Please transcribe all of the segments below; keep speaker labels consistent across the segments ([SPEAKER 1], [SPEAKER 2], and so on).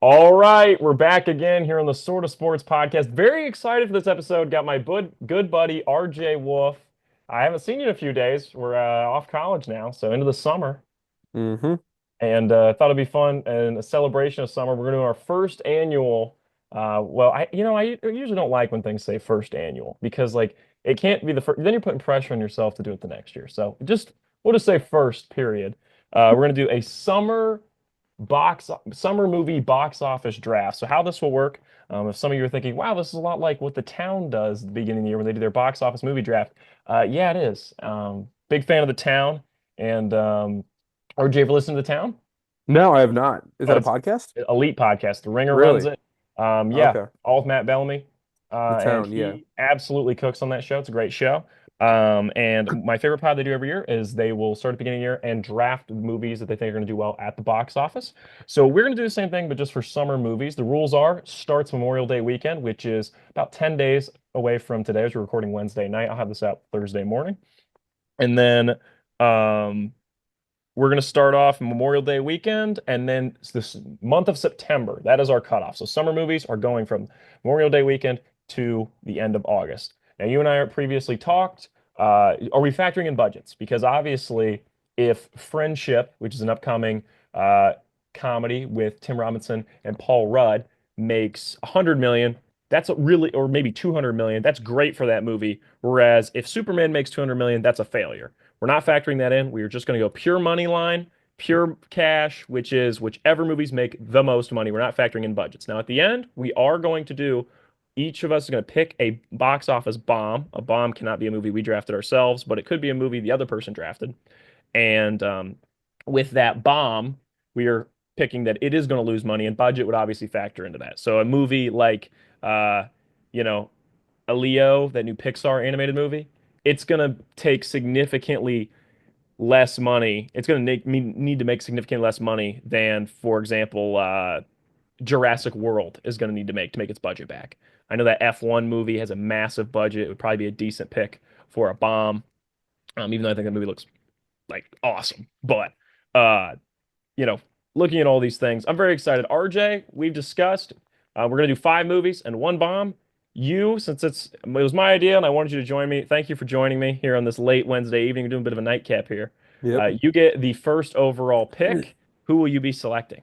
[SPEAKER 1] All right, we're back again here on the Sort of Sports podcast. Very excited for this episode. Got my good buddy RJ Wolf. I haven't seen you in a few days. We're off college now, so into the summer,
[SPEAKER 2] Hmm.
[SPEAKER 1] and thought it'd be fun and a celebration of summer. We're going to do our first annual. Well, I usually don't like when things say first annual because like it can't be the first. Then you're putting pressure on yourself to do it the next year. So we'll just say first period. We're going to do a summer movie box office draft. So how this will work, if some of you are thinking, wow, this is a lot like what The Town does at the beginning of the year when they do their box office movie draft. Yeah, it is. Big fan of The Town. And RJ, ever listen to The Town?
[SPEAKER 2] No, I have not. Is that a
[SPEAKER 1] It's
[SPEAKER 2] podcast?
[SPEAKER 1] elite podcast. The Ringer runs
[SPEAKER 2] Really?
[SPEAKER 1] it. Yeah,
[SPEAKER 2] Okay.
[SPEAKER 1] all of Matt Bellamy.
[SPEAKER 2] The
[SPEAKER 1] And
[SPEAKER 2] Town, yeah.
[SPEAKER 1] he absolutely cooks on that show. It's a great show. And my favorite pod they do every year is they will start at the beginning of the year and draft movies that they think are going to do well at the box office. So we're going to do the same thing, but just for summer movies. The rules are starts Memorial Day weekend, which is about 10 days away from today, as we're recording Wednesday night. I'll have this out Thursday morning. And then um, we're going to start off Memorial Day weekend, and then this month of September, that is our cutoff. So summer movies are going from Memorial Day weekend to the end of August. Now, you and I previously talked. Are we factoring in budgets? Because obviously, if Friendship, which is an upcoming uh, comedy with Tim Robinson and Paul Rudd, makes 100 million, that's a really, or maybe 200 million, that's great for that movie. Whereas if Superman makes 200 million, that's a failure. We're not factoring that in. We are just going to go pure money line, pure cash, which is whichever movies make the most money. We're not factoring in budgets. Now, at the end, we are going to do, each of us is going to pick a box office bomb. A bomb cannot be a movie we drafted ourselves, but it could be a movie the other person drafted. And with that bomb, we are picking that it is going to lose money, and budget would obviously factor into that. So a movie like, uh, you know, a Leo, that new Pixar animated movie, it's going to take significantly less money. It's going to need to make significantly less money than, for example, Jurassic World is going to need to make its budget back. I know that F1 movie has a massive budget. It would probably be a decent pick for a bomb, even though I think the movie looks like awesome. But uh, you know, looking at all these things, I'm very excited. RJ, we've discussed. We're gonna do five movies and one bomb. You, since it was my idea and I wanted you to join me, thank you for joining me here on this late Wednesday evening. We're doing a bit of a nightcap here.
[SPEAKER 2] Yep.
[SPEAKER 1] You get the first overall pick. Who will you be selecting?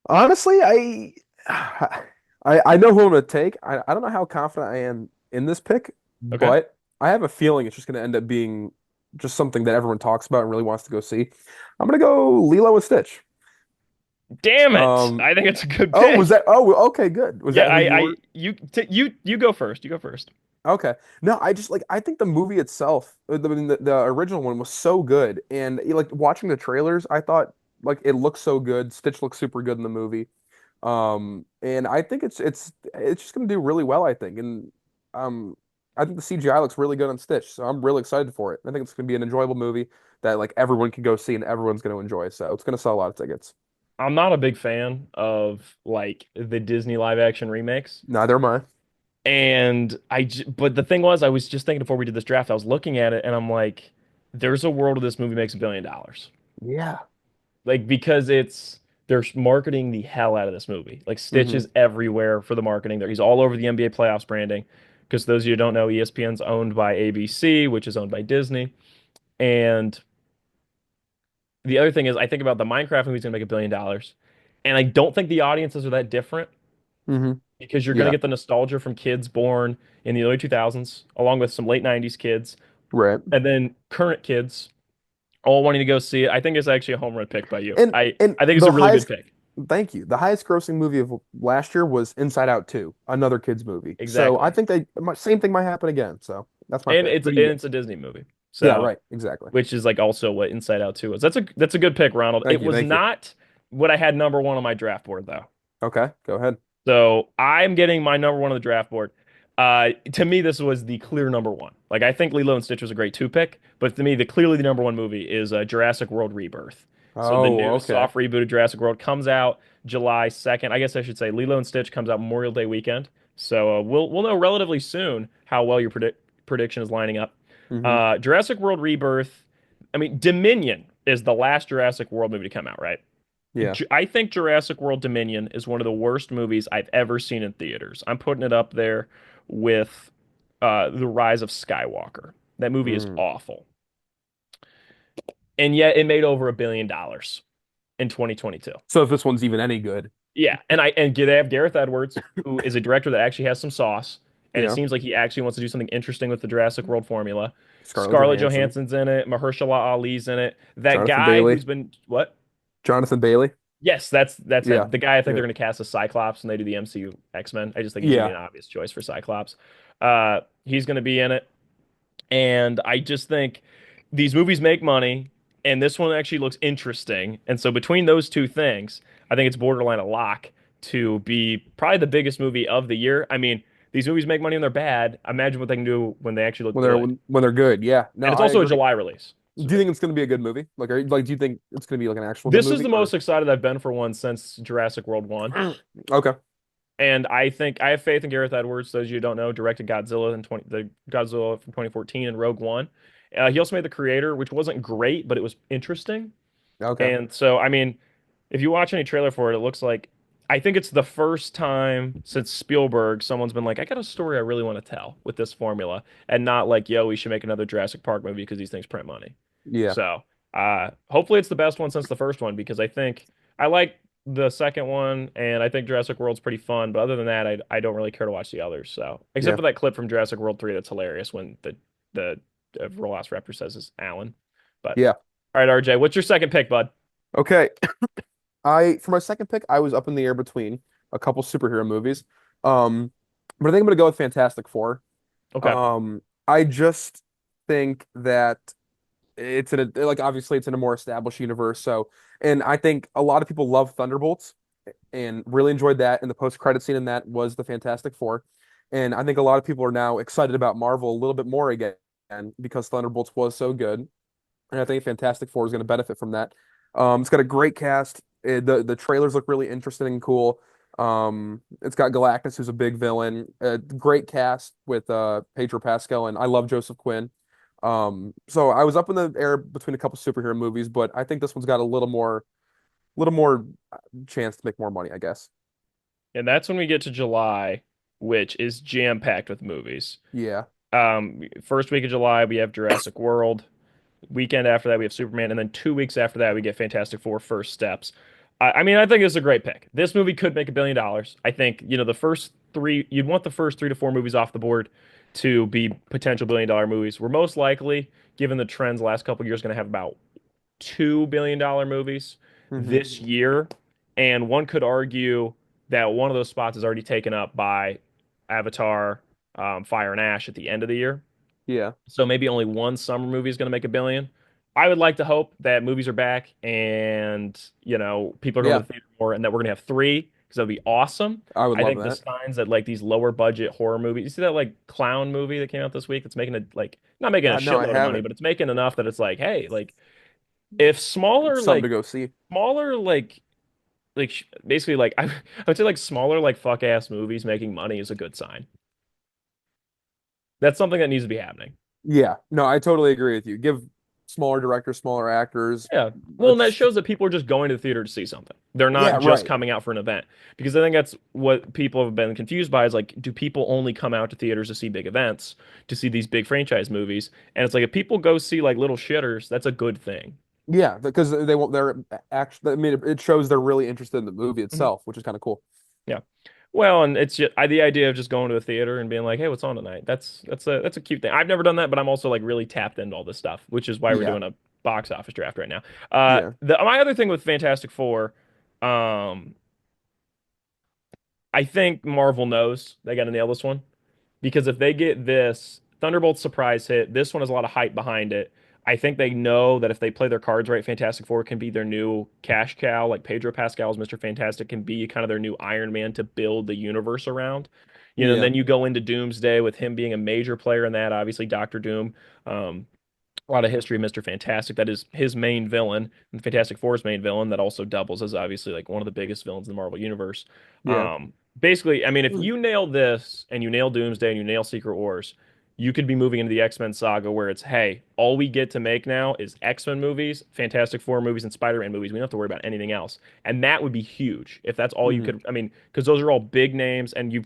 [SPEAKER 2] Honestly, I know who I'm gonna take. I don't know how confident I am in this pick,
[SPEAKER 1] Okay.
[SPEAKER 2] but I have a feeling it's just gonna end up being just something that everyone talks about and really wants to go see. I'm gonna go Lilo and Stitch.
[SPEAKER 1] Damn it!
[SPEAKER 2] Um,
[SPEAKER 1] I think it's a good
[SPEAKER 2] oh, was
[SPEAKER 1] pick.
[SPEAKER 2] that? Oh, okay, good. Was
[SPEAKER 1] Yeah,
[SPEAKER 2] that who you were?
[SPEAKER 1] you go first. You go first.
[SPEAKER 2] Okay. No, I just like I think the movie itself, the original one was so good, and like watching the trailers, I thought like it looks so good. Stitch looks super good in the movie, and I think it's just gonna do really well. I think, and um, I think the CGI looks really good on Stitch, so I'm really excited for it. I think it's gonna be an enjoyable movie that like everyone can go see and everyone's gonna enjoy. So it's gonna sell a lot of tickets.
[SPEAKER 1] I'm not a big fan of like the Disney live action remakes.
[SPEAKER 2] Neither am I.
[SPEAKER 1] But the thing was, I was just thinking before we did this draft, I was looking at it and I'm like, there's a world where this movie makes $1 billion.
[SPEAKER 2] Yeah.
[SPEAKER 1] Like, because they're marketing the hell out of this movie. Like, Stitch
[SPEAKER 2] Hmm.
[SPEAKER 1] is everywhere for the marketing there. He's all over the NBA playoffs branding. Because those of you who don't know, ESPN's owned by ABC, which is owned by Disney. And the other thing is, I think about the Minecraft movie's gonna make $1 billion. And I don't think the audiences are that different
[SPEAKER 2] Hmm.
[SPEAKER 1] because you're going to
[SPEAKER 2] Yeah.
[SPEAKER 1] get the nostalgia from kids born in the early 2000s, along with some late 90s kids,
[SPEAKER 2] Right.
[SPEAKER 1] and then current kids all wanting to go see it. I think it's actually a home run pick by you.
[SPEAKER 2] And and
[SPEAKER 1] I think it's
[SPEAKER 2] the
[SPEAKER 1] a really good
[SPEAKER 2] highest
[SPEAKER 1] pick.
[SPEAKER 2] Thank you. The highest grossing movie of last year was Inside Out 2, another kids movie. So I
[SPEAKER 1] Exactly.
[SPEAKER 2] think same thing might happen again. So that's my
[SPEAKER 1] And
[SPEAKER 2] pick.
[SPEAKER 1] it's
[SPEAKER 2] Who
[SPEAKER 1] and
[SPEAKER 2] do you get?
[SPEAKER 1] it's a Disney movie.
[SPEAKER 2] Yeah,
[SPEAKER 1] So,
[SPEAKER 2] right. Exactly.
[SPEAKER 1] which is like also what Inside Out 2 was. That's a good pick, Ronald.
[SPEAKER 2] Thank
[SPEAKER 1] It
[SPEAKER 2] you.
[SPEAKER 1] was
[SPEAKER 2] Thank you.
[SPEAKER 1] not what I had number one on my draft board though.
[SPEAKER 2] Okay, go ahead.
[SPEAKER 1] So I'm getting my number one on the draft board. To me, this was the clear number one. Like I think Lilo and Stitch was a great two pick, but to me, clearly the number one movie is Jurassic World Rebirth. So the
[SPEAKER 2] Oh,
[SPEAKER 1] new
[SPEAKER 2] okay.
[SPEAKER 1] soft reboot of Jurassic World comes out July 2nd. I guess I should say Lilo and Stitch comes out Memorial Day weekend. So we'll know relatively soon how well your prediction is lining up.
[SPEAKER 2] Hmm.
[SPEAKER 1] Jurassic World Rebirth. I mean, Dominion is the last Jurassic World movie to come out, right?
[SPEAKER 2] Yeah.
[SPEAKER 1] I think Jurassic World Dominion is one of the worst movies I've ever seen in theaters. I'm putting it up there with The Rise of Skywalker. That movie is
[SPEAKER 2] Mm.
[SPEAKER 1] awful. And yet it made over $1 billion in 2022.
[SPEAKER 2] So if this one's even any good,
[SPEAKER 1] Yeah, and they have Gareth Edwards, who is a director that actually has some sauce, and it
[SPEAKER 2] yeah,
[SPEAKER 1] seems like he actually wants to do something interesting with the Jurassic World formula.
[SPEAKER 2] Scarlett
[SPEAKER 1] Scarlett
[SPEAKER 2] Johansson,
[SPEAKER 1] Johansson's in it, Mahershala Ali's in it. That
[SPEAKER 2] Jonathan
[SPEAKER 1] guy
[SPEAKER 2] Bailey,
[SPEAKER 1] who's been what?
[SPEAKER 2] Jonathan Bailey.
[SPEAKER 1] Yes, that's
[SPEAKER 2] Yeah.
[SPEAKER 1] him. The guy I think
[SPEAKER 2] Yeah.
[SPEAKER 1] they're going to cast as Cyclops when they do the MCU X-Men. I just think he's going to
[SPEAKER 2] Yeah.
[SPEAKER 1] be an obvious choice for Cyclops. He's going to be in it. And I just think these movies make money, and this one actually looks interesting. And so between those two things, I think it's borderline a lock to be probably the biggest movie of the year. I mean, these movies make money when they're bad. Imagine what they can do when they actually look
[SPEAKER 2] When they're
[SPEAKER 1] good.
[SPEAKER 2] when they're good. Yeah.
[SPEAKER 1] And
[SPEAKER 2] No,
[SPEAKER 1] it's
[SPEAKER 2] I
[SPEAKER 1] also a
[SPEAKER 2] agree.
[SPEAKER 1] July release. So
[SPEAKER 2] Do you think it's going to be a good movie? Like, do you think it's going to be like an actual good
[SPEAKER 1] this is
[SPEAKER 2] movie
[SPEAKER 1] the
[SPEAKER 2] or?
[SPEAKER 1] most excited I've been for one since Jurassic World 1.
[SPEAKER 2] Okay.
[SPEAKER 1] And I think I have faith in Gareth Edwards. Those of you who don't know, directed Godzilla in 20, the Godzilla from 2014 and Rogue One. He also made The Creator, which wasn't great, but it was interesting.
[SPEAKER 2] Okay.
[SPEAKER 1] And so, I mean, if you watch any trailer for it, it looks like I think it's the first time since Spielberg someone's been like, I got a story I really want to tell with this formula, and not like, yo, we should make another Jurassic Park movie because these things print money.
[SPEAKER 2] Yeah.
[SPEAKER 1] So, hopefully it's the best one since the first one because I think I like the second one, and I think Jurassic World's pretty fun. But other than that, I don't really care to watch the others. So, except
[SPEAKER 2] Yeah.
[SPEAKER 1] for that clip from Jurassic World 3 that's hilarious when the Velociraptor says it's Alan. But
[SPEAKER 2] Yeah.
[SPEAKER 1] all right, RJ, what's your second pick, bud?
[SPEAKER 2] Okay. I for my second pick, I was up in the air between a couple superhero movies. Um, but I think I'm gonna go with Fantastic Four.
[SPEAKER 1] Okay.
[SPEAKER 2] I just think that it's in a like obviously it's in a more established universe. So, and I think a lot of people love Thunderbolts and really enjoyed that. And the post-credit scene in that was the Fantastic Four. And I think a lot of people are now excited about Marvel a little bit more again because Thunderbolts was so good. And I think Fantastic Four is going to benefit from that. It's got a great cast. The trailers look really interesting and cool. It's got Galactus, who's a big villain. Great cast with Pedro Pascal, and I love Joseph Quinn. So I was up in the air between a couple superhero movies, but I think this one's got a little more chance to make more money, I guess.
[SPEAKER 1] And that's when we get to July, which is jam-packed with movies.
[SPEAKER 2] Yeah,
[SPEAKER 1] First week of July, we have Jurassic World. Weekend after that, we have Superman, and then 2 weeks after that, we get Fantastic Four: First Steps. I mean, I think it's a great pick. This movie could make $1 billion. I think, the first three, you'd want the first 3 to 4 movies off the board to be potential $1 billion movies. We're most likely, given the trends the last couple of years, going to have about $2 billion movies
[SPEAKER 2] hmm
[SPEAKER 1] this year. And one could argue that one of those spots is already taken up by Avatar, Fire and Ash at the end of the year.
[SPEAKER 2] yeah,
[SPEAKER 1] So maybe only one summer movie is going to make $1 billion. I would like to hope that movies are back and, people are going to
[SPEAKER 2] yeah.
[SPEAKER 1] the theater more and that we're going to have three because that would be awesome.
[SPEAKER 2] I would
[SPEAKER 1] I
[SPEAKER 2] love
[SPEAKER 1] think the
[SPEAKER 2] that.
[SPEAKER 1] signs that like these lower budget horror movies, you see that like clown movie that came out this week that's making not making a
[SPEAKER 2] No, I
[SPEAKER 1] shitload of money,
[SPEAKER 2] haven't.
[SPEAKER 1] but it's making enough that it's like, hey, like if
[SPEAKER 2] It's something to go see.
[SPEAKER 1] smaller basically like I would say like smaller like fuck ass movies making money is a good sign. That's something that needs to be happening.
[SPEAKER 2] Yeah, no, I totally agree with you. Give smaller directors, smaller actors.
[SPEAKER 1] Yeah. Well, and that
[SPEAKER 2] It's
[SPEAKER 1] shows that people are just going to the theater to see something. They're
[SPEAKER 2] yeah,
[SPEAKER 1] not just
[SPEAKER 2] right.
[SPEAKER 1] coming out for an event. Because I think that's what people have been confused by is like, do people only come out to theaters to see big events, to see these big franchise movies? And it's like if people go see like little shitters, that's a good thing.
[SPEAKER 2] Yeah, because they won't. They're actually. I mean, it shows they're really interested in the movie
[SPEAKER 1] Mhm.
[SPEAKER 2] itself, which is kind of cool.
[SPEAKER 1] Yeah. Well, and it's just the idea of just going to a theater and being like, "Hey, what's on tonight?" That's a cute thing. I've never done that, but I'm also like really tapped into all this stuff, which is why we're
[SPEAKER 2] Yeah,
[SPEAKER 1] doing a box office draft right now.
[SPEAKER 2] yeah,
[SPEAKER 1] My other thing with Fantastic Four, um, I think Marvel knows they got to nail this one because if they get this Thunderbolt surprise hit, this one has a lot of hype behind it. I think they know that if they play their cards right, Fantastic Four can be their new cash cow. Like Pedro Pascal's Mr. Fantastic can be kind of their new Iron Man to build the universe around. And
[SPEAKER 2] yeah,
[SPEAKER 1] then you go into Doomsday with him being a major player in that. Obviously, Doctor Doom. A lot of history of Mr. Fantastic. That is his main villain, and Fantastic Four's main villain. That also doubles as obviously like one of the biggest villains in the Marvel universe.
[SPEAKER 2] yeah.
[SPEAKER 1] Basically, I mean, if you nail this and you nail Doomsday and you nail Secret Wars, you could be moving into the X-Men saga where it's, hey, all we get to make now is X-Men movies, Fantastic Four movies, and Spider-Man movies. We don't have to worry about anything else. And that would be huge if that's all you
[SPEAKER 2] Hmm.
[SPEAKER 1] could. I mean, because those are all big names, and you're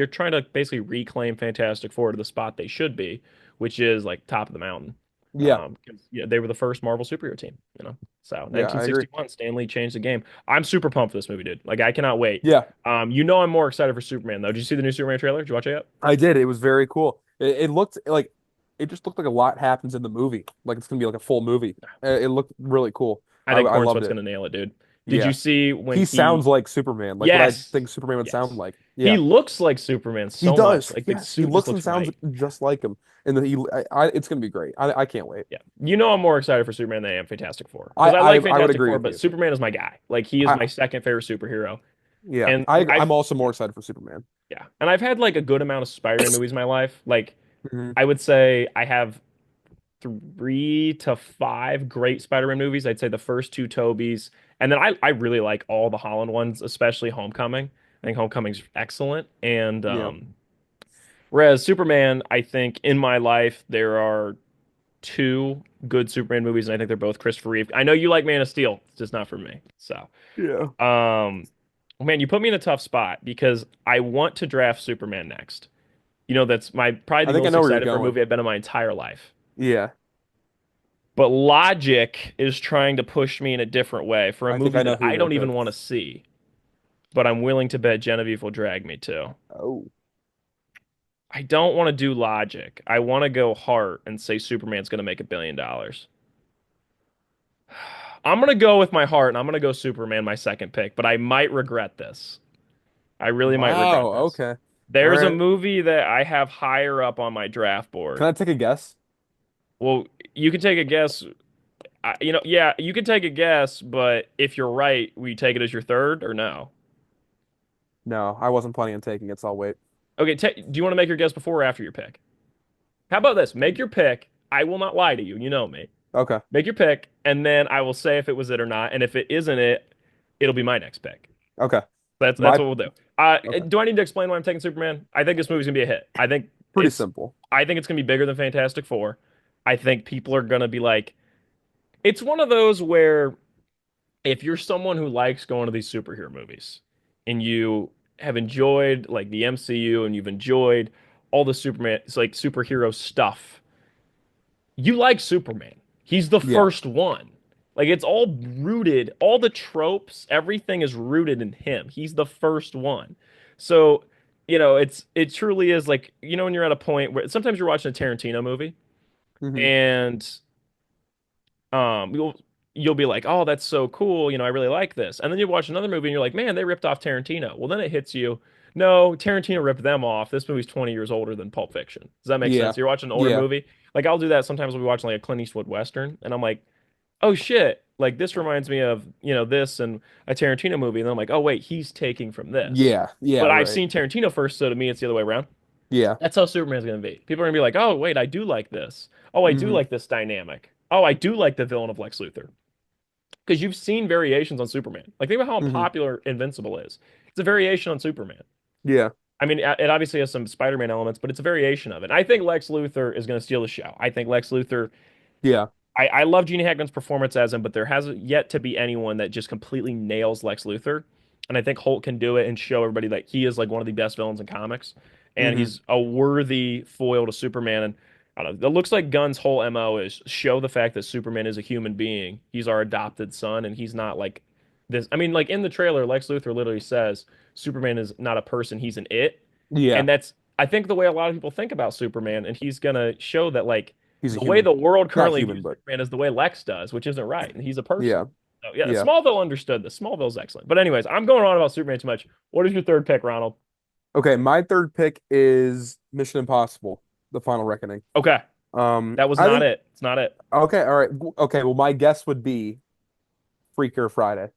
[SPEAKER 1] trying to basically reclaim Fantastic Four to the spot they should be, which is like top of the mountain.
[SPEAKER 2] Yeah,
[SPEAKER 1] 'Cause, they were the first Marvel superhero team, So
[SPEAKER 2] yeah, I agree.
[SPEAKER 1] 1961, Stan Lee changed the game. I'm super pumped for this movie, dude. Like I cannot wait.
[SPEAKER 2] Yeah,
[SPEAKER 1] I'm more excited for Superman though. Did you see the new Superman trailer? Did you watch it yet?
[SPEAKER 2] I did. It was very cool. It looked like it just looked like a lot happens in the movie. Like it's gonna be like a full movie. It looked really cool.
[SPEAKER 1] I think
[SPEAKER 2] I loved
[SPEAKER 1] Cornsweat's
[SPEAKER 2] it.
[SPEAKER 1] gonna nail it, dude. Did you
[SPEAKER 2] Yeah,
[SPEAKER 1] see when
[SPEAKER 2] he sounds
[SPEAKER 1] he?
[SPEAKER 2] like Superman, like what I
[SPEAKER 1] Yes,
[SPEAKER 2] think Superman would sound
[SPEAKER 1] yes.
[SPEAKER 2] like.
[SPEAKER 1] He
[SPEAKER 2] Yeah,
[SPEAKER 1] looks like Superman
[SPEAKER 2] he
[SPEAKER 1] so much.
[SPEAKER 2] does.
[SPEAKER 1] Like the
[SPEAKER 2] Yes, he
[SPEAKER 1] suit just
[SPEAKER 2] looks and
[SPEAKER 1] looks
[SPEAKER 2] sounds
[SPEAKER 1] right.
[SPEAKER 2] just like him, and it's gonna be great. I can't wait.
[SPEAKER 1] Yeah, I'm more excited for Superman than I am Fantastic Four because I like
[SPEAKER 2] I would
[SPEAKER 1] Fantastic
[SPEAKER 2] agree
[SPEAKER 1] Four,
[SPEAKER 2] with
[SPEAKER 1] but
[SPEAKER 2] you.
[SPEAKER 1] Superman is my guy. Like he is
[SPEAKER 2] I
[SPEAKER 1] my second favorite superhero,
[SPEAKER 2] Yeah,
[SPEAKER 1] and
[SPEAKER 2] I'm also more excited for Superman.
[SPEAKER 1] I've had like a good amount of Spider-Man movies in my life. Like
[SPEAKER 2] Hmm.
[SPEAKER 1] I would say I have 3 to 5 great Spider-Man movies. I'd say the first two Toby's, and then I really like all the Holland ones, especially Homecoming. I think Homecoming's excellent. And
[SPEAKER 2] Yeah.
[SPEAKER 1] whereas Superman, I think in my life there are two good Superman movies, and I think they're both Christopher Reeve. I know you like Man of Steel, it's just not for me. So,
[SPEAKER 2] Yeah.
[SPEAKER 1] um, man, you put me in a tough spot because I want to draft Superman next. That's my probably
[SPEAKER 2] I
[SPEAKER 1] the
[SPEAKER 2] think I
[SPEAKER 1] most
[SPEAKER 2] know where you're
[SPEAKER 1] excited for a
[SPEAKER 2] going.
[SPEAKER 1] movie I've been in my entire life.
[SPEAKER 2] Yeah,
[SPEAKER 1] But logic is trying to push me in a different way for a
[SPEAKER 2] I think
[SPEAKER 1] movie
[SPEAKER 2] I
[SPEAKER 1] that
[SPEAKER 2] know who
[SPEAKER 1] I
[SPEAKER 2] you're gonna
[SPEAKER 1] don't even
[SPEAKER 2] pick.
[SPEAKER 1] want to see, but I'm willing to bet Genevieve will drag me to.
[SPEAKER 2] Oh,
[SPEAKER 1] I don't want to do logic. I want to go heart and say Superman's going to make $1 billion. I'm going to go with my heart and I'm going to go Superman, my second pick, but I might regret this. I really might
[SPEAKER 2] wow.
[SPEAKER 1] regret this.
[SPEAKER 2] Okay. All
[SPEAKER 1] There's a
[SPEAKER 2] right.
[SPEAKER 1] movie that I have higher up on my draft
[SPEAKER 2] Can
[SPEAKER 1] board.
[SPEAKER 2] I take a guess?
[SPEAKER 1] Well, you can take a guess. Yeah, you can take a guess, but if you're right, we take it as your third or no?
[SPEAKER 2] No, I wasn't planning on taking it, so I'll wait.
[SPEAKER 1] Okay, do you want to make your guess before or after your pick? How about this? Make your pick. I will not lie to you. You know me.
[SPEAKER 2] Okay.
[SPEAKER 1] Make your pick, and then I will say if it was it or not. And if it isn't it, it'll be my next pick.
[SPEAKER 2] Okay.
[SPEAKER 1] That's
[SPEAKER 2] My
[SPEAKER 1] what we'll do.
[SPEAKER 2] okay.
[SPEAKER 1] Do I need to explain why I'm taking Superman? I think this movie's gonna be a hit.
[SPEAKER 2] Pretty simple.
[SPEAKER 1] I think it's gonna be bigger than Fantastic Four. I think people are gonna be like, it's one of those where if you're someone who likes going to these superhero movies and you have enjoyed like the MCU and you've enjoyed all the Superman, it's like superhero stuff, you like Superman. He's the
[SPEAKER 2] Yeah.
[SPEAKER 1] first one. Like it's all rooted, all the tropes, everything is rooted in him. He's the first one. So, it truly is like, when you're at a point where sometimes you're watching a Tarantino movie
[SPEAKER 2] Hmm.
[SPEAKER 1] and you'll be like, "Oh, that's so cool. I really like this." And then you watch another movie and you're like, "Man, they ripped off Tarantino." Well, then it hits you, "No, Tarantino ripped them off. This movie's 20 years older than Pulp Fiction." Does that make
[SPEAKER 2] Yeah.
[SPEAKER 1] sense? You're watching an older
[SPEAKER 2] Yeah.
[SPEAKER 1] movie. Like I'll do that sometimes when we watch like a Clint Eastwood Western, and I'm like, "Oh shit, like this reminds me of, this and a Tarantino movie." And then I'm like, "Oh wait, he's taking from this."
[SPEAKER 2] Yeah. Yeah.
[SPEAKER 1] But I've
[SPEAKER 2] Right.
[SPEAKER 1] seen Tarantino first, so to me it's the other way around.
[SPEAKER 2] Yeah.
[SPEAKER 1] That's how Superman's gonna be. People are gonna be like, "Oh, wait, I do like this. Oh, I do
[SPEAKER 2] Hmm.
[SPEAKER 1] like this dynamic. Oh, I do like the villain of Lex Luthor." Because you've seen variations on Superman. Like think about how
[SPEAKER 2] Hmm.
[SPEAKER 1] unpopular Invincible is. It's a variation on Superman.
[SPEAKER 2] Yeah.
[SPEAKER 1] I mean, it obviously has some Spider-Man elements, but it's a variation of it. I think Lex Luthor is going to steal the show. I think Lex Luthor.
[SPEAKER 2] Yeah.
[SPEAKER 1] I love Gene Hackman's performance as him, but there hasn't yet to be anyone that just completely nails Lex Luthor. And I think Holt can do it and show everybody that he is like one of the best villains in comics, and
[SPEAKER 2] Hmm.
[SPEAKER 1] he's a worthy foil to Superman. And I don't know. It looks like Gunn's whole MO is show the fact that Superman is a human being. He's our adopted son, and he's not like this. I mean, like in the trailer, Lex Luthor literally says Superman is not a person; he's an it,
[SPEAKER 2] Yeah.
[SPEAKER 1] and that's I think the way a lot of people think about Superman, and he's gonna show that like
[SPEAKER 2] He's a
[SPEAKER 1] the way
[SPEAKER 2] human.
[SPEAKER 1] the world
[SPEAKER 2] Not
[SPEAKER 1] currently
[SPEAKER 2] human,
[SPEAKER 1] views
[SPEAKER 2] but
[SPEAKER 1] Superman is the way Lex does, which isn't right, and he's a person.
[SPEAKER 2] yeah.
[SPEAKER 1] So yeah,
[SPEAKER 2] Yeah.
[SPEAKER 1] Smallville understood this. Smallville's excellent. But anyways, I'm going on about Superman too much. What is your third pick, Ronald?
[SPEAKER 2] Okay. My third pick is Mission Impossible: The Final Reckoning.
[SPEAKER 1] Okay, that was
[SPEAKER 2] I
[SPEAKER 1] not
[SPEAKER 2] think
[SPEAKER 1] it. It's not it.
[SPEAKER 2] okay. All right. Okay. Well, my guess would be Freaker Friday.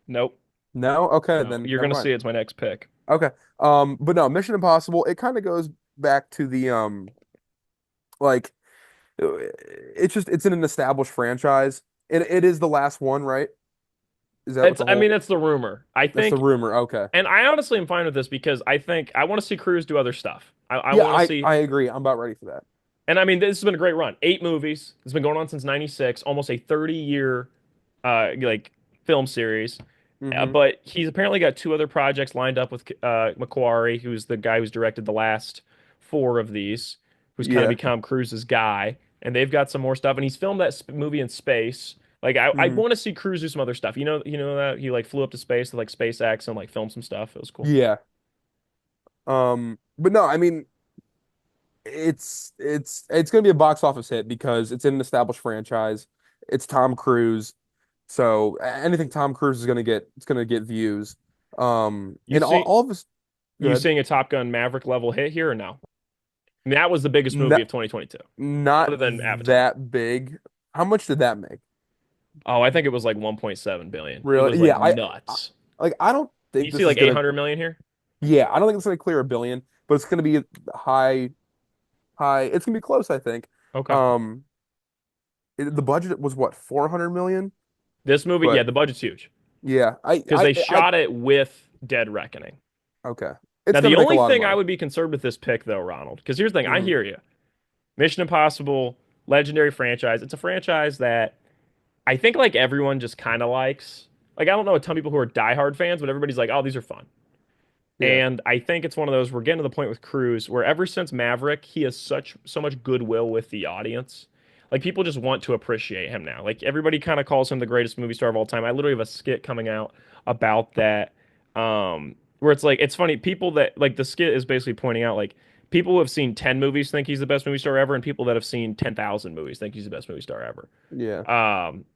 [SPEAKER 1] Nope.
[SPEAKER 2] No. Okay.
[SPEAKER 1] No,
[SPEAKER 2] Then
[SPEAKER 1] you're
[SPEAKER 2] never
[SPEAKER 1] gonna
[SPEAKER 2] mind.
[SPEAKER 1] see it's my next pick.
[SPEAKER 2] Okay. But no, Mission Impossible. It kind of goes back to the like it's in an established franchise. It is the last one, right? Is that what
[SPEAKER 1] It's
[SPEAKER 2] the
[SPEAKER 1] I mean
[SPEAKER 2] whole?
[SPEAKER 1] that's the rumor. I
[SPEAKER 2] That's the
[SPEAKER 1] think
[SPEAKER 2] rumor. Okay.
[SPEAKER 1] and I honestly am fine with this because I think I want to see Cruise do other stuff. I
[SPEAKER 2] Yeah,
[SPEAKER 1] want to
[SPEAKER 2] I
[SPEAKER 1] see.
[SPEAKER 2] agree. I'm about ready for that.
[SPEAKER 1] And I mean, this has been a great run. 8 movies. It's been going on since '96, almost a 30-year like film series.
[SPEAKER 2] Hmm.
[SPEAKER 1] But he's apparently got two other projects lined up with Macquarie, who's the guy who's directed the last four of these, who's kind of
[SPEAKER 2] Yeah.
[SPEAKER 1] become Cruise's guy. And they've got some more stuff. And he's filmed that movie in space. Like I
[SPEAKER 2] Hmm.
[SPEAKER 1] want to see Cruise do some other stuff. You know that he like flew up to space to like SpaceX and like filmed some stuff. It was cool.
[SPEAKER 2] Yeah. But no, I mean, it's gonna be a box office hit because it's an established franchise. It's Tom Cruise, so anything Tom Cruise is gonna get, it's gonna get views.
[SPEAKER 1] You
[SPEAKER 2] And
[SPEAKER 1] see,
[SPEAKER 2] all of us
[SPEAKER 1] you
[SPEAKER 2] good.
[SPEAKER 1] seeing a Top Gun Maverick level hit here or no? I mean, that was the biggest movie
[SPEAKER 2] Not
[SPEAKER 1] of 2022,
[SPEAKER 2] not
[SPEAKER 1] other than Avatar.
[SPEAKER 2] that big. How much did that make?
[SPEAKER 1] Oh, I think it was like 1.7 billion. It was
[SPEAKER 2] Really?
[SPEAKER 1] like
[SPEAKER 2] Yeah, I
[SPEAKER 1] nuts.
[SPEAKER 2] like I don't think
[SPEAKER 1] You see
[SPEAKER 2] this is
[SPEAKER 1] like
[SPEAKER 2] gonna.
[SPEAKER 1] 800 million here?
[SPEAKER 2] Yeah, I don't think it's gonna clear a billion, but it's gonna be high, high. It's gonna be close, I think.
[SPEAKER 1] Okay.
[SPEAKER 2] Um, the budget was what, 400 million?
[SPEAKER 1] This movie, yeah,
[SPEAKER 2] But
[SPEAKER 1] the budget's huge
[SPEAKER 2] yeah,
[SPEAKER 1] because they shot it with Dead Reckoning.
[SPEAKER 2] okay.
[SPEAKER 1] Now,
[SPEAKER 2] It's
[SPEAKER 1] the
[SPEAKER 2] gonna make a
[SPEAKER 1] only
[SPEAKER 2] lot of
[SPEAKER 1] thing I
[SPEAKER 2] money.
[SPEAKER 1] would be concerned with this pick, though, Ronald, because here's the thing, I
[SPEAKER 2] Hmm.
[SPEAKER 1] hear you. Mission Impossible, legendary franchise. It's a franchise that I think like everyone just kind of likes. Like I don't know a ton of people who are diehard fans, but everybody's like, oh, these are fun.
[SPEAKER 2] Yeah,
[SPEAKER 1] And I think it's one of those we're getting to the point with Cruise where ever since Maverick, he has so much goodwill with the audience. Like people just want to appreciate him now. Like everybody kind of calls him the greatest movie star of all time. I literally have a skit coming out about that. Where it's like it's funny, people that like the skit is basically pointing out like people who have seen 10 movies think he's the best movie star ever, and people that have seen 10,000 movies think he's the best movie star ever.
[SPEAKER 2] yeah.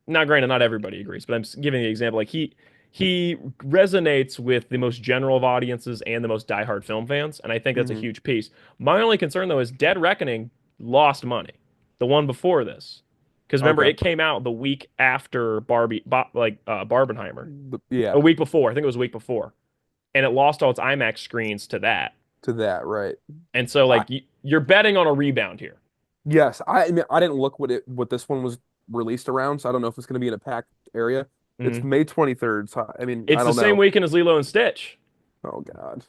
[SPEAKER 1] Now granted, not everybody agrees, but I'm giving the example. Like he resonates with the most general of audiences and the most diehard film fans, and I think that's a
[SPEAKER 2] Hmm.
[SPEAKER 1] huge piece. My only concern though is Dead Reckoning lost money, the one before this, because remember
[SPEAKER 2] Okay.
[SPEAKER 1] it came out the week after Barbenheimer,
[SPEAKER 2] Yeah,
[SPEAKER 1] a week before. I think it was a week before, and it lost all its IMAX screens to that.
[SPEAKER 2] to that, right.
[SPEAKER 1] And so
[SPEAKER 2] I
[SPEAKER 1] like you're betting on a rebound here.
[SPEAKER 2] yes, I mean, I didn't look what this one was released around, so I don't know if it's gonna be in a packed area. It's
[SPEAKER 1] Mhm.
[SPEAKER 2] May 23rd, so I mean, I
[SPEAKER 1] It's the
[SPEAKER 2] don't
[SPEAKER 1] same
[SPEAKER 2] know.
[SPEAKER 1] weekend as Lilo and Stitch.
[SPEAKER 2] Oh God.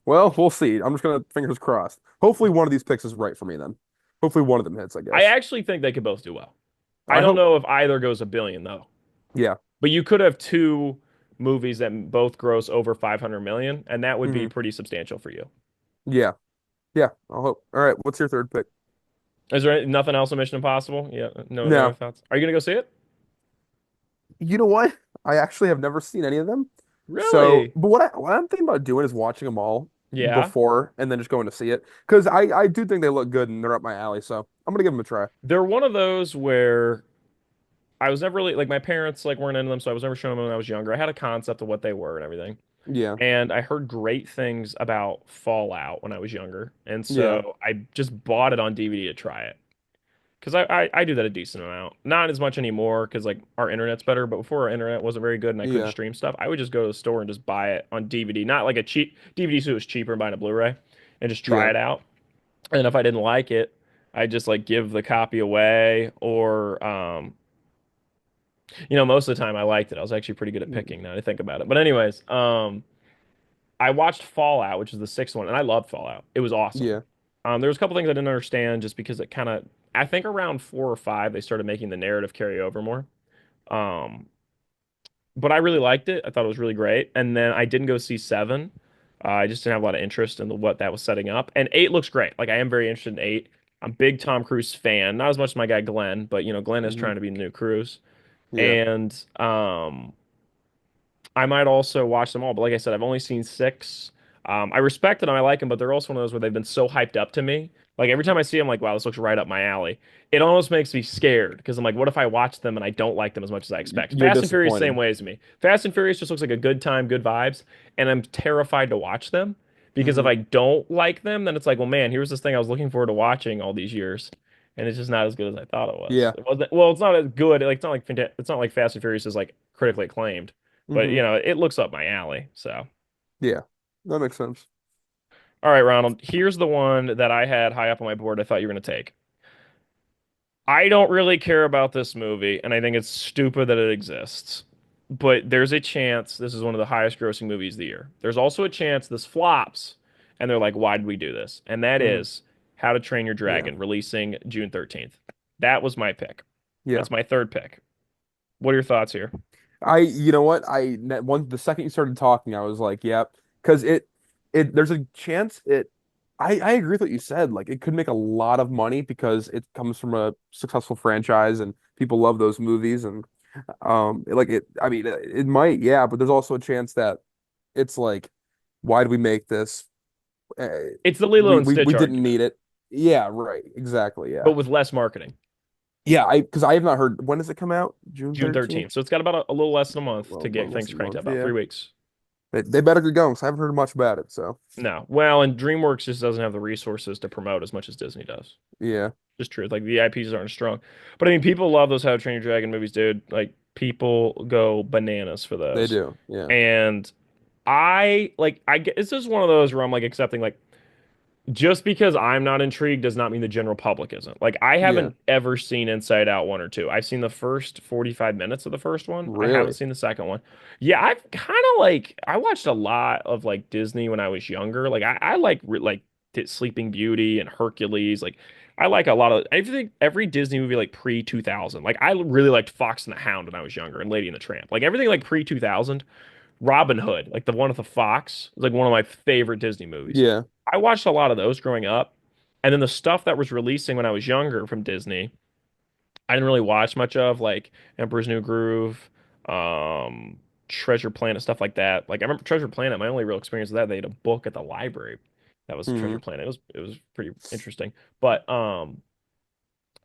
[SPEAKER 2] Well, we'll see. I'm just gonna fingers crossed. Hopefully one of these picks is right for me then. Hopefully one of them hits, I
[SPEAKER 1] I
[SPEAKER 2] guess.
[SPEAKER 1] actually think they could both do well. I
[SPEAKER 2] I
[SPEAKER 1] don't
[SPEAKER 2] hope.
[SPEAKER 1] know if either goes a billion though.
[SPEAKER 2] Yeah.
[SPEAKER 1] But you could have two movies that both gross over 500 million, and that would be
[SPEAKER 2] Hmm.
[SPEAKER 1] pretty substantial for you.
[SPEAKER 2] Yeah. Yeah. I'll hope. All right. What's your third pick?
[SPEAKER 1] Is there nothing else on Mission Impossible? Yeah, no other
[SPEAKER 2] Now,
[SPEAKER 1] thoughts. Are you gonna go see it?
[SPEAKER 2] you know what? I actually have never seen any of them. So,
[SPEAKER 1] Really?
[SPEAKER 2] but what I'm thinking about doing is watching them all
[SPEAKER 1] Yeah.
[SPEAKER 2] before and then just going to see it because I do think they look good and they're up my alley. So I'm gonna give them a try.
[SPEAKER 1] They're one of those where I was never really like my parents like weren't into them, so I was never showing them when I was younger. I had a concept of what they were and everything.
[SPEAKER 2] Yeah.
[SPEAKER 1] And I heard great things about Fallout when I was younger. And
[SPEAKER 2] Yeah.
[SPEAKER 1] so I just bought it on DVD to try it. Because I do that a decent amount. Not as much anymore because like our internet's better, but before our internet wasn't very good and I couldn't
[SPEAKER 2] Yeah.
[SPEAKER 1] stream stuff, I would just go to the store and just buy it on DVD. Not like a cheap DVD, so it was cheaper than buying a Blu-ray and just try
[SPEAKER 2] Yeah.
[SPEAKER 1] it out. And if I didn't like it, I just like give the copy away or most of the time I liked it. I was actually pretty good at
[SPEAKER 2] Mm.
[SPEAKER 1] picking now that I think about it. But anyways, I watched Fallout, which is the sixth one, and I loved Fallout. It was awesome.
[SPEAKER 2] Yeah.
[SPEAKER 1] There was a couple things I didn't understand just because it kind of, I think around 4 or 5, they started making the narrative carry over more. Um, but I really liked it. I thought it was really great. And then I didn't go see 7. I just didn't have a lot of interest in what that was setting up. And 8 looks great. Like I am very interested in 8. I'm a big Tom Cruise fan. Not as much as my guy Glenn, but Glenn is
[SPEAKER 2] Hmm.
[SPEAKER 1] trying to be the new Cruise.
[SPEAKER 2] Yeah.
[SPEAKER 1] And I might also watch them all, but like I said, I've only seen 6. I respect them, I like them, but they're also one of those where they've been so hyped up to me. Like every time I see them, like, wow, this looks right up my alley. It almost makes me scared because I'm like, what if I watch them and I don't like them as much as I expect?
[SPEAKER 2] You're
[SPEAKER 1] Fast and Furious, same
[SPEAKER 2] disappointed.
[SPEAKER 1] way as me. Fast and Furious just looks like a good time, good vibes, and I'm terrified to watch them because if
[SPEAKER 2] Hmm.
[SPEAKER 1] I don't like them, then it's like, well, man, here's this thing I was looking forward to watching all these years, and it's just not as good as I thought it was.
[SPEAKER 2] Yeah.
[SPEAKER 1] It wasn't. Well, it's not as good. Like it's not like Fast and Furious is like critically acclaimed. But
[SPEAKER 2] Hmm.
[SPEAKER 1] it looks up my alley. So,
[SPEAKER 2] Yeah. That makes sense.
[SPEAKER 1] all right, Ronald, here's the one that I had high up on my board I thought you were going to take. I don't really care about this movie, and I think it's stupid that it exists. But there's a chance this is one of the highest grossing movies of the year. There's also a chance this flops, and they're like, why did we do this? And that
[SPEAKER 2] Hmm.
[SPEAKER 1] is How to Train Your
[SPEAKER 2] Yeah.
[SPEAKER 1] Dragon, releasing June 13th. That was my pick.
[SPEAKER 2] Yeah.
[SPEAKER 1] That's my third pick. What are your thoughts here?
[SPEAKER 2] You know what? The second you started talking, I was like, yep, because there's a chance I agree with what you said. Like, it could make a lot of money because it comes from a successful franchise and people love those movies and like it. I mean, it might, yeah, but there's also a chance that it's like, why did we make this? Uh,
[SPEAKER 1] It's the Lilo and
[SPEAKER 2] we
[SPEAKER 1] Stitch
[SPEAKER 2] didn't
[SPEAKER 1] argument,
[SPEAKER 2] need it. Yeah, right. Exactly.
[SPEAKER 1] but
[SPEAKER 2] Yeah.
[SPEAKER 1] with less marketing.
[SPEAKER 2] Yeah, I have not heard when does it come out? June
[SPEAKER 1] June
[SPEAKER 2] 13th?
[SPEAKER 1] 13th. So it's got about a little less than a month to
[SPEAKER 2] Well,
[SPEAKER 1] get
[SPEAKER 2] less
[SPEAKER 1] things
[SPEAKER 2] than a
[SPEAKER 1] cranked up,
[SPEAKER 2] month.
[SPEAKER 1] about
[SPEAKER 2] Yeah.
[SPEAKER 1] 3 weeks.
[SPEAKER 2] They better get going 'cause I haven't heard much about it. So
[SPEAKER 1] No. Well, and DreamWorks just doesn't have the resources to promote as much as Disney does.
[SPEAKER 2] yeah,
[SPEAKER 1] Just truth. Like the IPs aren't as strong. But I mean, people love those How to Train Your Dragon movies, dude. Like people go bananas for
[SPEAKER 2] they
[SPEAKER 1] those.
[SPEAKER 2] do. Yeah.
[SPEAKER 1] And I get this is one of those where I'm like accepting like just because I'm not intrigued does not mean the general public isn't. Like I
[SPEAKER 2] Yeah.
[SPEAKER 1] haven't ever seen Inside Out 1 or 2. I've seen the first 45 minutes of the first one. I haven't
[SPEAKER 2] Really?
[SPEAKER 1] seen the second one. Yeah, I've kind of like I watched a lot of like Disney when I was younger. Like I like Sleeping Beauty and Hercules. Like I like a lot of every Disney movie like pre 2000. Like I really liked Fox and the Hound when I was younger and Lady and the Tramp. Like everything like pre 2000. Robin Hood, like the one with the fox, is like one of my favorite Disney movies.
[SPEAKER 2] Yeah.
[SPEAKER 1] I watched a lot of those growing up. And then the stuff that was releasing when I was younger from Disney, I didn't really watch much of, like Emperor's New Groove, um, Treasure Planet, stuff like that. Like I remember Treasure Planet, my only real experience with that, they had a book at the library that was
[SPEAKER 2] Hmm.
[SPEAKER 1] Treasure Planet. It was pretty interesting. But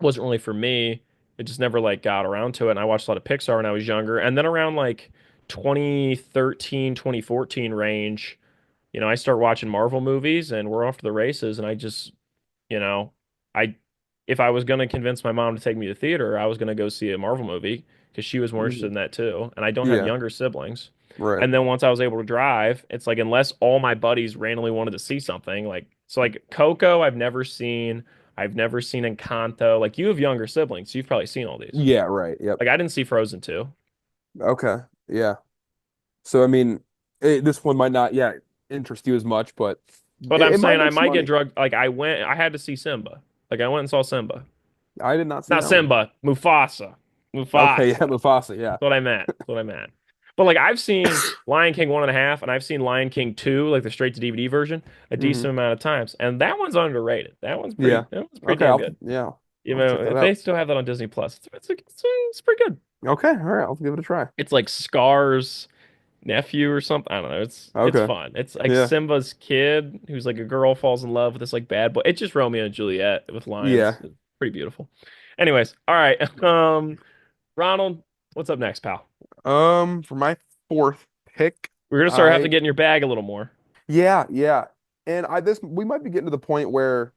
[SPEAKER 1] wasn't really for me. It just never like got around to it. And I watched a lot of Pixar when I was younger. And then around like 2013, 2014 range, I start watching Marvel movies and we're off to the races. And I just, you know, I if I was gonna convince my mom to take me to theater, I was gonna go see a Marvel movie because she was more interested
[SPEAKER 2] Hmm.
[SPEAKER 1] in that too. And I don't have
[SPEAKER 2] Yeah.
[SPEAKER 1] younger siblings.
[SPEAKER 2] Right.
[SPEAKER 1] And then once I was able to drive, it's like unless all my buddies randomly wanted to see something, like so like Coco, I've never seen. I've never seen Encanto. Like you have younger siblings, so you've probably seen all these.
[SPEAKER 2] Yeah. Right. Yep.
[SPEAKER 1] Like I didn't see Frozen 2.
[SPEAKER 2] Okay. Yeah. So I mean, this one might not, yeah, interest you as much, but
[SPEAKER 1] But I'm
[SPEAKER 2] it might
[SPEAKER 1] saying I
[SPEAKER 2] make some
[SPEAKER 1] might get
[SPEAKER 2] money.
[SPEAKER 1] drugged. Like I had to see Simba. Like I went and saw Simba.
[SPEAKER 2] I did not see
[SPEAKER 1] Not
[SPEAKER 2] that one.
[SPEAKER 1] Simba, Mufasa.
[SPEAKER 2] Okay. Yeah.
[SPEAKER 1] Mufasa.
[SPEAKER 2] Mufasa. Yeah.
[SPEAKER 1] What I meant. That's what I meant. But like I've seen Lion King 1.5, and I've seen Lion King 2, like the straight to DVD version, a
[SPEAKER 2] Hmm.
[SPEAKER 1] decent amount of times, and that one's underrated.
[SPEAKER 2] Yeah.
[SPEAKER 1] That one's pretty
[SPEAKER 2] Okay.
[SPEAKER 1] damn good.
[SPEAKER 2] Yeah.
[SPEAKER 1] You
[SPEAKER 2] I'll check
[SPEAKER 1] know,
[SPEAKER 2] that
[SPEAKER 1] they
[SPEAKER 2] out.
[SPEAKER 1] still have that on Disney Plus. It's pretty good.
[SPEAKER 2] Okay. All right. I'll give it a try.
[SPEAKER 1] It's like Scar's nephew or something. I don't know. It's
[SPEAKER 2] Okay.
[SPEAKER 1] fun. It's like
[SPEAKER 2] Yeah.
[SPEAKER 1] Simba's kid who's like a girl falls in love with this like bad boy. It's just Romeo and Juliet with lions.
[SPEAKER 2] Yeah.
[SPEAKER 1] It's pretty beautiful. Anyways, all right. Ronald, what's up next, pal?
[SPEAKER 2] For my fourth pick,
[SPEAKER 1] We're gonna start having to
[SPEAKER 2] I
[SPEAKER 1] get in your bag a little more.
[SPEAKER 2] yeah, yeah. And we might be getting to the point where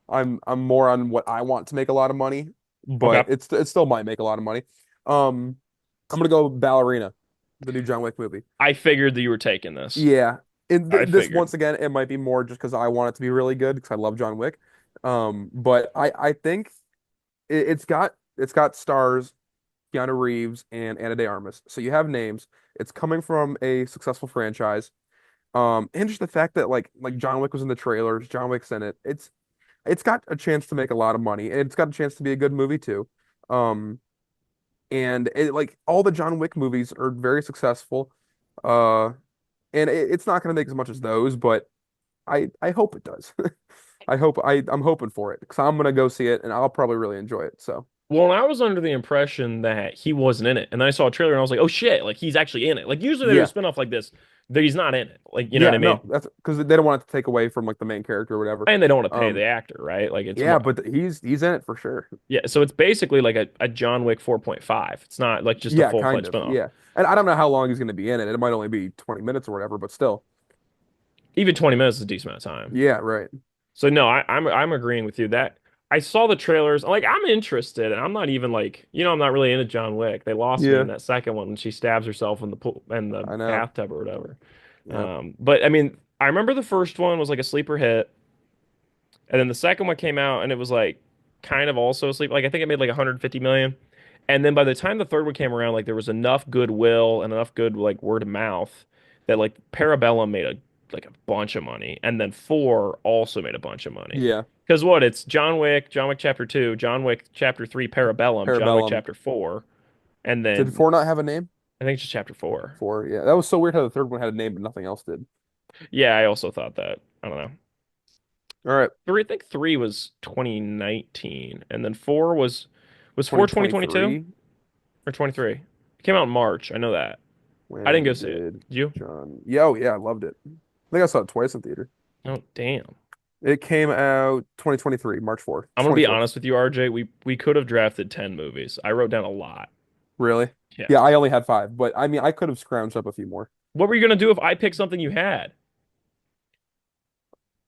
[SPEAKER 2] I'm more on what I want to make a lot of money, but
[SPEAKER 1] Okay.
[SPEAKER 2] it still might make a lot of money. Um, I'm gonna go Ballerina, the new John Wick movie.
[SPEAKER 1] I figured that you were taking this.
[SPEAKER 2] Yeah. And
[SPEAKER 1] I
[SPEAKER 2] this
[SPEAKER 1] figured.
[SPEAKER 2] once again, it might be more just because I want it to be really good because I love John Wick. But I think it's got stars Keanu Reeves and Ana de Armas. So you have names. It's coming from a successful franchise. And just the fact that like John Wick was in the trailers, John Wick's in it. It's got a chance to make a lot of money, and it's got a chance to be a good movie too. Um, and like all the John Wick movies are very successful. Uh, and it's not going to make as much as those, but I hope it does. I'm hoping for it because I'm gonna go see it, and I'll probably really enjoy it. So
[SPEAKER 1] Well, I was under the impression that he wasn't in it, and then I saw a trailer and I was like, "Oh shit!" Like he's actually in it. Like usually they do a
[SPEAKER 2] yeah,
[SPEAKER 1] spinoff like this, that he's not in it. Like you know what
[SPEAKER 2] yeah,
[SPEAKER 1] I
[SPEAKER 2] no,
[SPEAKER 1] mean?
[SPEAKER 2] that's because they don't want it to take away from like the main character or whatever.
[SPEAKER 1] And they don't want to pay
[SPEAKER 2] Um,
[SPEAKER 1] the actor, right? Like it's
[SPEAKER 2] yeah,
[SPEAKER 1] more.
[SPEAKER 2] but he's in it for sure.
[SPEAKER 1] Yeah, so it's basically like a John Wick 4.5. It's not like just a
[SPEAKER 2] Yeah, kind
[SPEAKER 1] full-fledged
[SPEAKER 2] of.
[SPEAKER 1] spinoff.
[SPEAKER 2] Yeah. And I don't know how long he's going to be in it. It might only be 20 minutes or whatever, but still.
[SPEAKER 1] Even 20 minutes is a decent amount of time.
[SPEAKER 2] Yeah, right.
[SPEAKER 1] So no, I'm agreeing with you that I saw the trailers. Like I'm interested, and I'm not even like I'm not really into John Wick. They lost me in
[SPEAKER 2] Yeah,
[SPEAKER 1] that second one when she stabs herself in the pool in the
[SPEAKER 2] I know.
[SPEAKER 1] bathtub or whatever.
[SPEAKER 2] Yeah.
[SPEAKER 1] But I mean, I remember the first one was like a sleeper hit, and then the second one came out and it was like kind of also a sleep. Like I think it made like 150 million. And then by the time the third one came around, like there was enough goodwill and enough good like word of mouth that like Parabellum made a like a bunch of money, and then 4 also made a bunch of money.
[SPEAKER 2] Yeah.
[SPEAKER 1] Because what? It's John Wick, John Wick Chapter 2, John Wick Chapter 3, Parabellum, John Wick
[SPEAKER 2] Parabellum.
[SPEAKER 1] Chapter 4, and
[SPEAKER 2] Did
[SPEAKER 1] then
[SPEAKER 2] four not have a name?
[SPEAKER 1] I think it's just Chapter 4.
[SPEAKER 2] Four. Yeah. That was so weird how the third one had a name, but nothing else did.
[SPEAKER 1] Yeah, I also thought that. I don't know.
[SPEAKER 2] All right.
[SPEAKER 1] I think 3 was 2019, and then 4 was 4 2022
[SPEAKER 2] 2023.
[SPEAKER 1] or 23? It came out in March. I know that. I didn't go
[SPEAKER 2] When
[SPEAKER 1] see it.
[SPEAKER 2] did
[SPEAKER 1] Did you?
[SPEAKER 2] John? Yeah, oh yeah, I loved it. I think I saw it twice in theater.
[SPEAKER 1] Oh, damn.
[SPEAKER 2] It came out 2023, March 4th,
[SPEAKER 1] I'm gonna be
[SPEAKER 2] 25th.
[SPEAKER 1] honest with you, RJ. We could have drafted 10 movies. I wrote down a lot.
[SPEAKER 2] Really?
[SPEAKER 1] Yeah.
[SPEAKER 2] Yeah, I only had five, but I mean, I could have scrounged up a few more.
[SPEAKER 1] What were you gonna do if I picked something you had?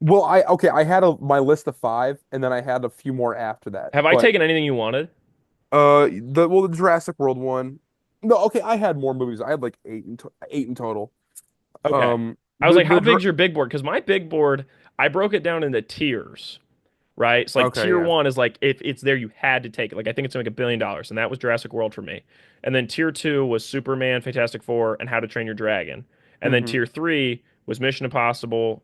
[SPEAKER 2] Well, I had my list of five, and then I had a few more after that.
[SPEAKER 1] Have I
[SPEAKER 2] But
[SPEAKER 1] taken anything you wanted?
[SPEAKER 2] the Jurassic World one. No, okay, I had more movies. I had like eight in total.
[SPEAKER 1] Okay. I was like, how big's your big board? Because my big board, I broke it down into tiers, right? So like
[SPEAKER 2] Okay,
[SPEAKER 1] tier
[SPEAKER 2] yeah.
[SPEAKER 1] one is like if it's there, you had to take it. Like I think it's gonna make $1 billion, and that was Jurassic World for me. And then tier two was Superman, Fantastic Four, and How to Train Your Dragon. And then
[SPEAKER 2] Hmm.
[SPEAKER 1] tier three was Mission Impossible,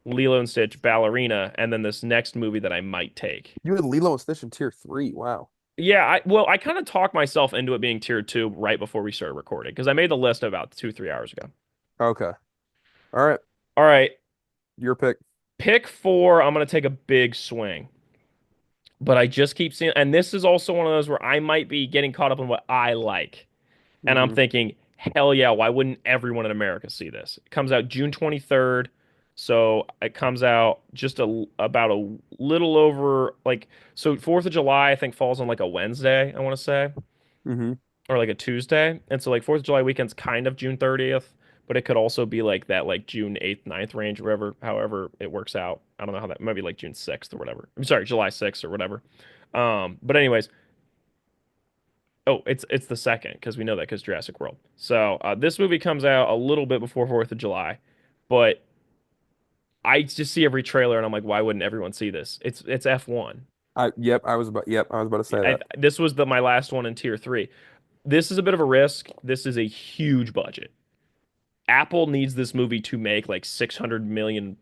[SPEAKER 1] Lilo and Stitch, Ballerina, and then this next movie that I might take.
[SPEAKER 2] You had Lilo and Stitch in tier three. Wow.
[SPEAKER 1] Yeah, I kind of talked myself into it being tier two right before we started recording because I made the list about 2, 3 hours ago.
[SPEAKER 2] Okay. All right.
[SPEAKER 1] All right,
[SPEAKER 2] Your pick.
[SPEAKER 1] pick four. I'm gonna take a big swing, but I just keep seeing, and this is also one of those where I might be getting caught up in what I like, and I'm
[SPEAKER 2] Hmm.
[SPEAKER 1] thinking, hell yeah, why wouldn't everyone in America see this? It comes out June 23rd, so it comes out just about a little over like so 4th of July I think falls on like a Wednesday, I want to say.
[SPEAKER 2] Hmm.
[SPEAKER 1] Or like a Tuesday. And so like 4th of July weekend's kind of June 30th, but it could also be like that like June 8th, 9th range, wherever however it works out. I don't know how that might be like June 6th or whatever. I'm sorry, July 6th or whatever. But anyways, oh, it's the second because we know that because Jurassic World. So this movie comes out a little bit before 4th of July, but I just see every trailer and I'm like, why wouldn't everyone see this? It's F1.
[SPEAKER 2] I was about to say that.
[SPEAKER 1] This was my last one in tier three. This is a bit of a risk. This is a huge budget. Apple needs this movie to make like 600 million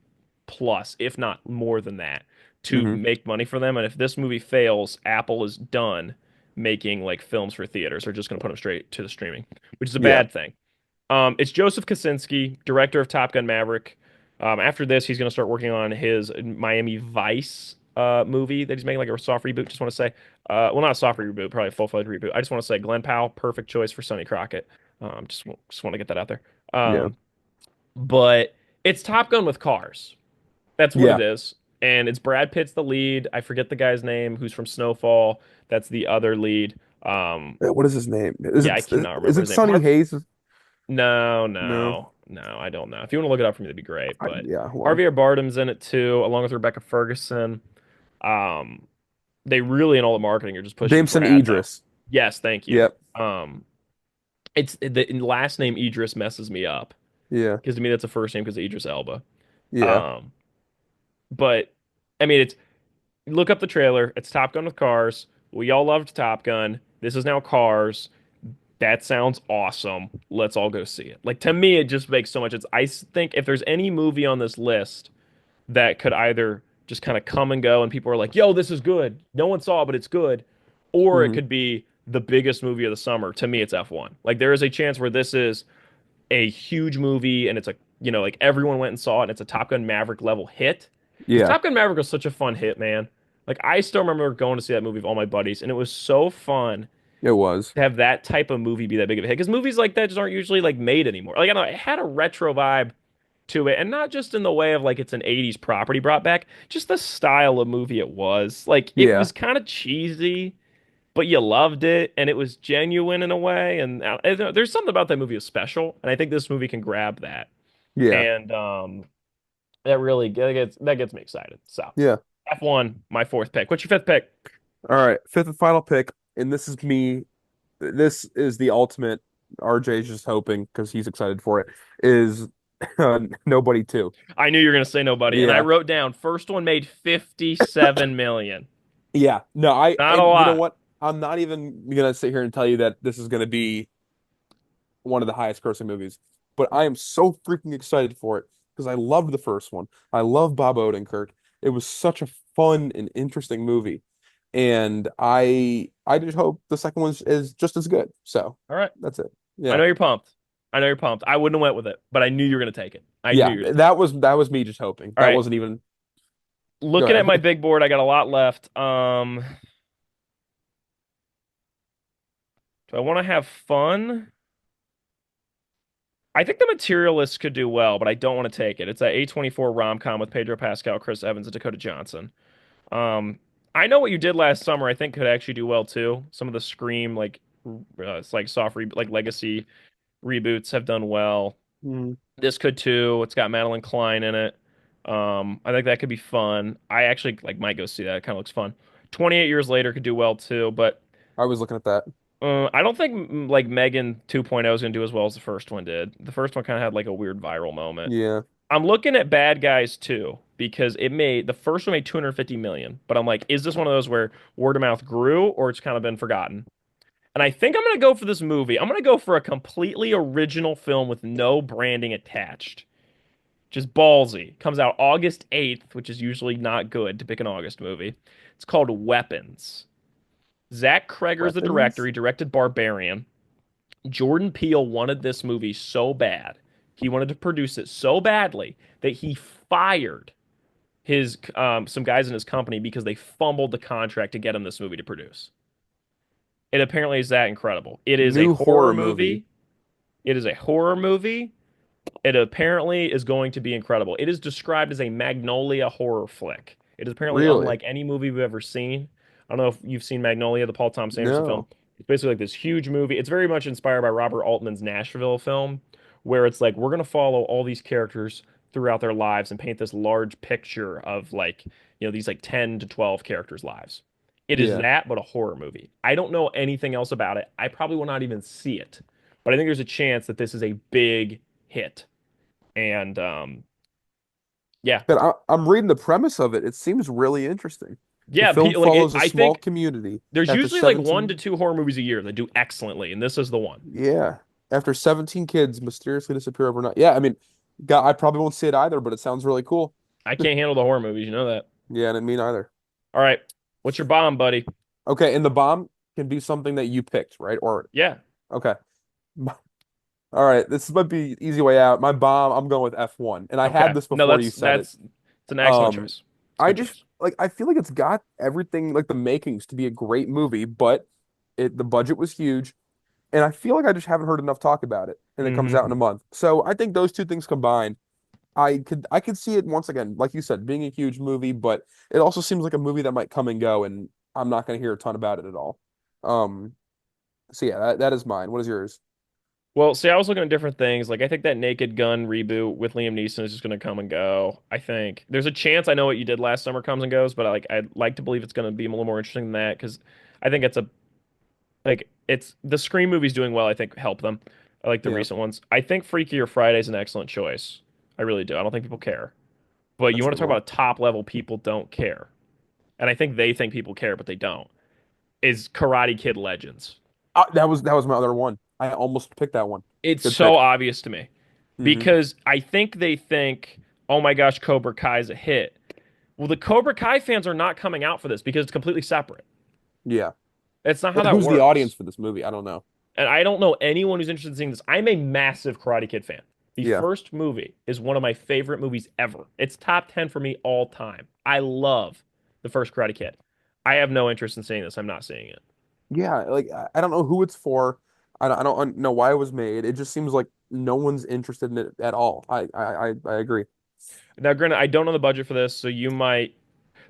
[SPEAKER 1] plus, if not more than that, to
[SPEAKER 2] Hmm.
[SPEAKER 1] make money for them. And if this movie fails, Apple is done making like films for theaters. They're just going to put them straight to the streaming, which is a
[SPEAKER 2] Yeah.
[SPEAKER 1] bad thing. It's Joseph Kosinski, director of Top Gun Maverick. After this, he's going to start working on his Miami Vice movie that he's making like a soft reboot. Just want to say, well, not a soft reboot, probably a full-fledged reboot. I just want to say, Glenn Powell, perfect choice for Sonny Crockett. Just want to get that out there.
[SPEAKER 2] Yeah.
[SPEAKER 1] Um, but it's Top Gun with cars. That's what
[SPEAKER 2] Yeah.
[SPEAKER 1] it is. And it's Brad Pitt's the lead. I forget the guy's name who's from Snowfall. That's the other lead.
[SPEAKER 2] What is his name?
[SPEAKER 1] Yeah, I cannot
[SPEAKER 2] Is
[SPEAKER 1] remember
[SPEAKER 2] it
[SPEAKER 1] his name.
[SPEAKER 2] Sonny Hayes?
[SPEAKER 1] No,
[SPEAKER 2] No.
[SPEAKER 1] no, no, I don't know. If you want to look it up for me, that'd be great. But
[SPEAKER 2] Yeah, hold on.
[SPEAKER 1] Javier Bardem's in it too, along with Rebecca Ferguson. Um, they really in all the marketing are just pushing
[SPEAKER 2] Jameson
[SPEAKER 1] Brad though.
[SPEAKER 2] Idris.
[SPEAKER 1] Yes, thank you.
[SPEAKER 2] Yep.
[SPEAKER 1] It's the last name Idris messes me up
[SPEAKER 2] Yeah.
[SPEAKER 1] because to me that's a first name because of Idris Elba.
[SPEAKER 2] Yeah.
[SPEAKER 1] Um, but I mean, it's look up the trailer. It's Top Gun with cars. We all loved Top Gun. This is now Cars. That sounds awesome. Let's all go see it. Like to me, it just makes so much. I think if there's any movie on this list that could either just kind of come and go, and people are like, "Yo, this is good. No one saw it, but it's good," or it
[SPEAKER 2] Hmm.
[SPEAKER 1] could be the biggest movie of the summer. To me, it's F1. Like there is a chance where this is a huge movie, and it's a like everyone went and saw it, and it's a Top Gun Maverick level hit. Because
[SPEAKER 2] Yeah.
[SPEAKER 1] Top Gun Maverick was such a fun hit, man. Like I still remember going to see that movie with all my buddies, and it was so fun
[SPEAKER 2] It was.
[SPEAKER 1] to have that type of movie be that big of a hit because movies like that just aren't usually like made anymore. Like I don't know, it had a retro vibe to it, and not just in the way of like it's an 80s property brought back, just the style of movie it was. Like it
[SPEAKER 2] Yeah.
[SPEAKER 1] was kind of cheesy, but you loved it, and it was genuine in a way. And there's something about that movie was special, and I think this movie can grab that.
[SPEAKER 2] Yeah.
[SPEAKER 1] And that really that gets me excited. So
[SPEAKER 2] Yeah.
[SPEAKER 1] F1, my fourth pick. What's your fifth pick?
[SPEAKER 2] All right. Fifth and final pick, and this is me. This is the ultimate. RJ's just hoping because he's excited for it. Is Nobody Two.
[SPEAKER 1] I knew you were gonna say nobody, and I
[SPEAKER 2] Yeah.
[SPEAKER 1] wrote down first one made 57 million.
[SPEAKER 2] Yeah. No,
[SPEAKER 1] Not a
[SPEAKER 2] and you know
[SPEAKER 1] lot.
[SPEAKER 2] what? I'm not even gonna sit here and tell you that this is gonna be one of the highest grossing movies, but I am so freaking excited for it. because I loved the first one. I love Bob Odenkirk. It was such a fun and interesting movie, and I just hope the second one is just as good. So
[SPEAKER 1] All right.
[SPEAKER 2] that's it.
[SPEAKER 1] I
[SPEAKER 2] Yeah,
[SPEAKER 1] know you're pumped. I know you're pumped. I wouldn't have went with it, but I knew you were gonna take it. I knew
[SPEAKER 2] yeah.
[SPEAKER 1] you were gonna take it.
[SPEAKER 2] That was me just hoping.
[SPEAKER 1] All
[SPEAKER 2] That
[SPEAKER 1] right.
[SPEAKER 2] wasn't even. Go
[SPEAKER 1] Looking at my
[SPEAKER 2] ahead.
[SPEAKER 1] big board, I got a lot left. Do I want to have fun? I think The Materialists could do well, but I don't want to take it. It's a A24 rom-com with Pedro Pascal, Chris Evans, and Dakota Johnson. Um, I Know What You Did Last Summer, I think could actually do well too. Some of the Scream it's like like legacy reboots have done well.
[SPEAKER 2] Mm,
[SPEAKER 1] This could too. It's got Madeline Klein in it. I think that could be fun. I actually like might go see that. It kind of looks fun. 28 Years Later could do well too, but
[SPEAKER 2] I was looking at that.
[SPEAKER 1] I don't think like Megan 2.0 is gonna do as well as the first one did. The first one kind of had like a weird viral moment.
[SPEAKER 2] Yeah.
[SPEAKER 1] I'm looking at Bad Guys too because the first one made 250 million, but I'm like, is this one of those where word of mouth grew or it's kind of been forgotten? And I think I'm gonna go for this movie. I'm gonna go for a completely original film with no branding attached. Just ballsy. Comes out August 8th, which is usually not good to pick an August movie. It's called Weapons. Zach Kreger is the director.
[SPEAKER 2] Weapons.
[SPEAKER 1] He directed Barbarian. Jordan Peele wanted this movie so bad. He wanted to produce it so badly that he fired his some guys in his company because they fumbled the contract to get him this movie to produce. It apparently is that incredible. It is a
[SPEAKER 2] New
[SPEAKER 1] horror
[SPEAKER 2] horror movie.
[SPEAKER 1] movie. It is a horror movie. It apparently is going to be incredible. It is described as a Magnolia horror flick. It is apparently
[SPEAKER 2] Really?
[SPEAKER 1] unlike any movie we've ever seen. I don't know if you've seen Magnolia, the Paul Thomas Anderson film.
[SPEAKER 2] No.
[SPEAKER 1] It's basically like this huge movie. It's very much inspired by Robert Altman's Nashville film, where it's like we're going to follow all these characters throughout their lives and paint this large picture of like, these like 10 to 12 characters' lives. It is
[SPEAKER 2] Yeah.
[SPEAKER 1] that, but a horror movie. I don't know anything else about it. I probably will not even see it, but I think there's a chance that this is a big hit. And yeah,
[SPEAKER 2] But I'm reading the premise of it. It seems really interesting. The
[SPEAKER 1] yeah,
[SPEAKER 2] film follows a
[SPEAKER 1] I
[SPEAKER 2] small
[SPEAKER 1] think
[SPEAKER 2] community
[SPEAKER 1] there's
[SPEAKER 2] after
[SPEAKER 1] usually like one to
[SPEAKER 2] 17,
[SPEAKER 1] two horror movies a year that do excellently, and this is the one.
[SPEAKER 2] yeah, after 17 kids mysteriously disappear overnight. Yeah, I mean, God, I probably won't see it either, but it sounds really cool.
[SPEAKER 1] I can't handle the horror movies, you know that.
[SPEAKER 2] Yeah, and me neither.
[SPEAKER 1] All right, what's your bomb, buddy?
[SPEAKER 2] Okay, and the bomb can be something that you picked, right? Or
[SPEAKER 1] Yeah,
[SPEAKER 2] okay. All right, this might be easy way out. My bomb, I'm going with F1. And I had
[SPEAKER 1] okay.
[SPEAKER 2] this
[SPEAKER 1] No,
[SPEAKER 2] before you said it.
[SPEAKER 1] it's an excellent
[SPEAKER 2] Um,
[SPEAKER 1] choice. It's a
[SPEAKER 2] I
[SPEAKER 1] good
[SPEAKER 2] just
[SPEAKER 1] choice.
[SPEAKER 2] like I feel like it's got everything like the makings to be a great movie, but the budget was huge, and I feel like I just haven't heard enough talk about it, and it comes
[SPEAKER 1] Hmm.
[SPEAKER 2] out in a month. So I think those two things combined, I could see it once again, like you said, being a huge movie, but it also seems like a movie that might come and go, and I'm not going to hear a ton about it at all. Um, so yeah, that is mine. What is yours?
[SPEAKER 1] Well, see, I was looking at different things. Like, I think that Naked Gun reboot with Liam Neeson is just going to come and go. I think there's a chance I Know What You Did Last Summer comes and goes, but I'd like to believe it's going to be a little more interesting than that because I think it's the Scream movies doing well. I think help them. I like the
[SPEAKER 2] Yeah,
[SPEAKER 1] recent ones. I think Freakier Friday is an excellent choice. I really do. I don't think people care, but you
[SPEAKER 2] that's a
[SPEAKER 1] want to
[SPEAKER 2] good
[SPEAKER 1] talk
[SPEAKER 2] one.
[SPEAKER 1] about a top level people don't care, and I think they think people care, but they don't. Is Karate Kid Legends?
[SPEAKER 2] That was my other one. I almost picked that one.
[SPEAKER 1] It's
[SPEAKER 2] Good
[SPEAKER 1] so
[SPEAKER 2] pick.
[SPEAKER 1] obvious to me
[SPEAKER 2] Hmm.
[SPEAKER 1] because I think they think, oh my gosh, Cobra Kai is a hit. Well, the Cobra Kai fans are not coming out for this because it's completely separate.
[SPEAKER 2] Yeah.
[SPEAKER 1] It's not how
[SPEAKER 2] And
[SPEAKER 1] that
[SPEAKER 2] who's the audience
[SPEAKER 1] works.
[SPEAKER 2] for this movie? I don't know.
[SPEAKER 1] And I don't know anyone who's interested in seeing this. I'm a massive Karate Kid fan. The
[SPEAKER 2] Yeah.
[SPEAKER 1] first movie is one of my favorite movies ever. It's top 10 for me all time. I love the first Karate Kid. I have no interest in seeing this. I'm not seeing it.
[SPEAKER 2] Yeah, like I don't know who it's for. I don't know why it was made. It just seems like no one's interested in it at all. I agree.
[SPEAKER 1] Now, granted, I don't know the budget for this, so you might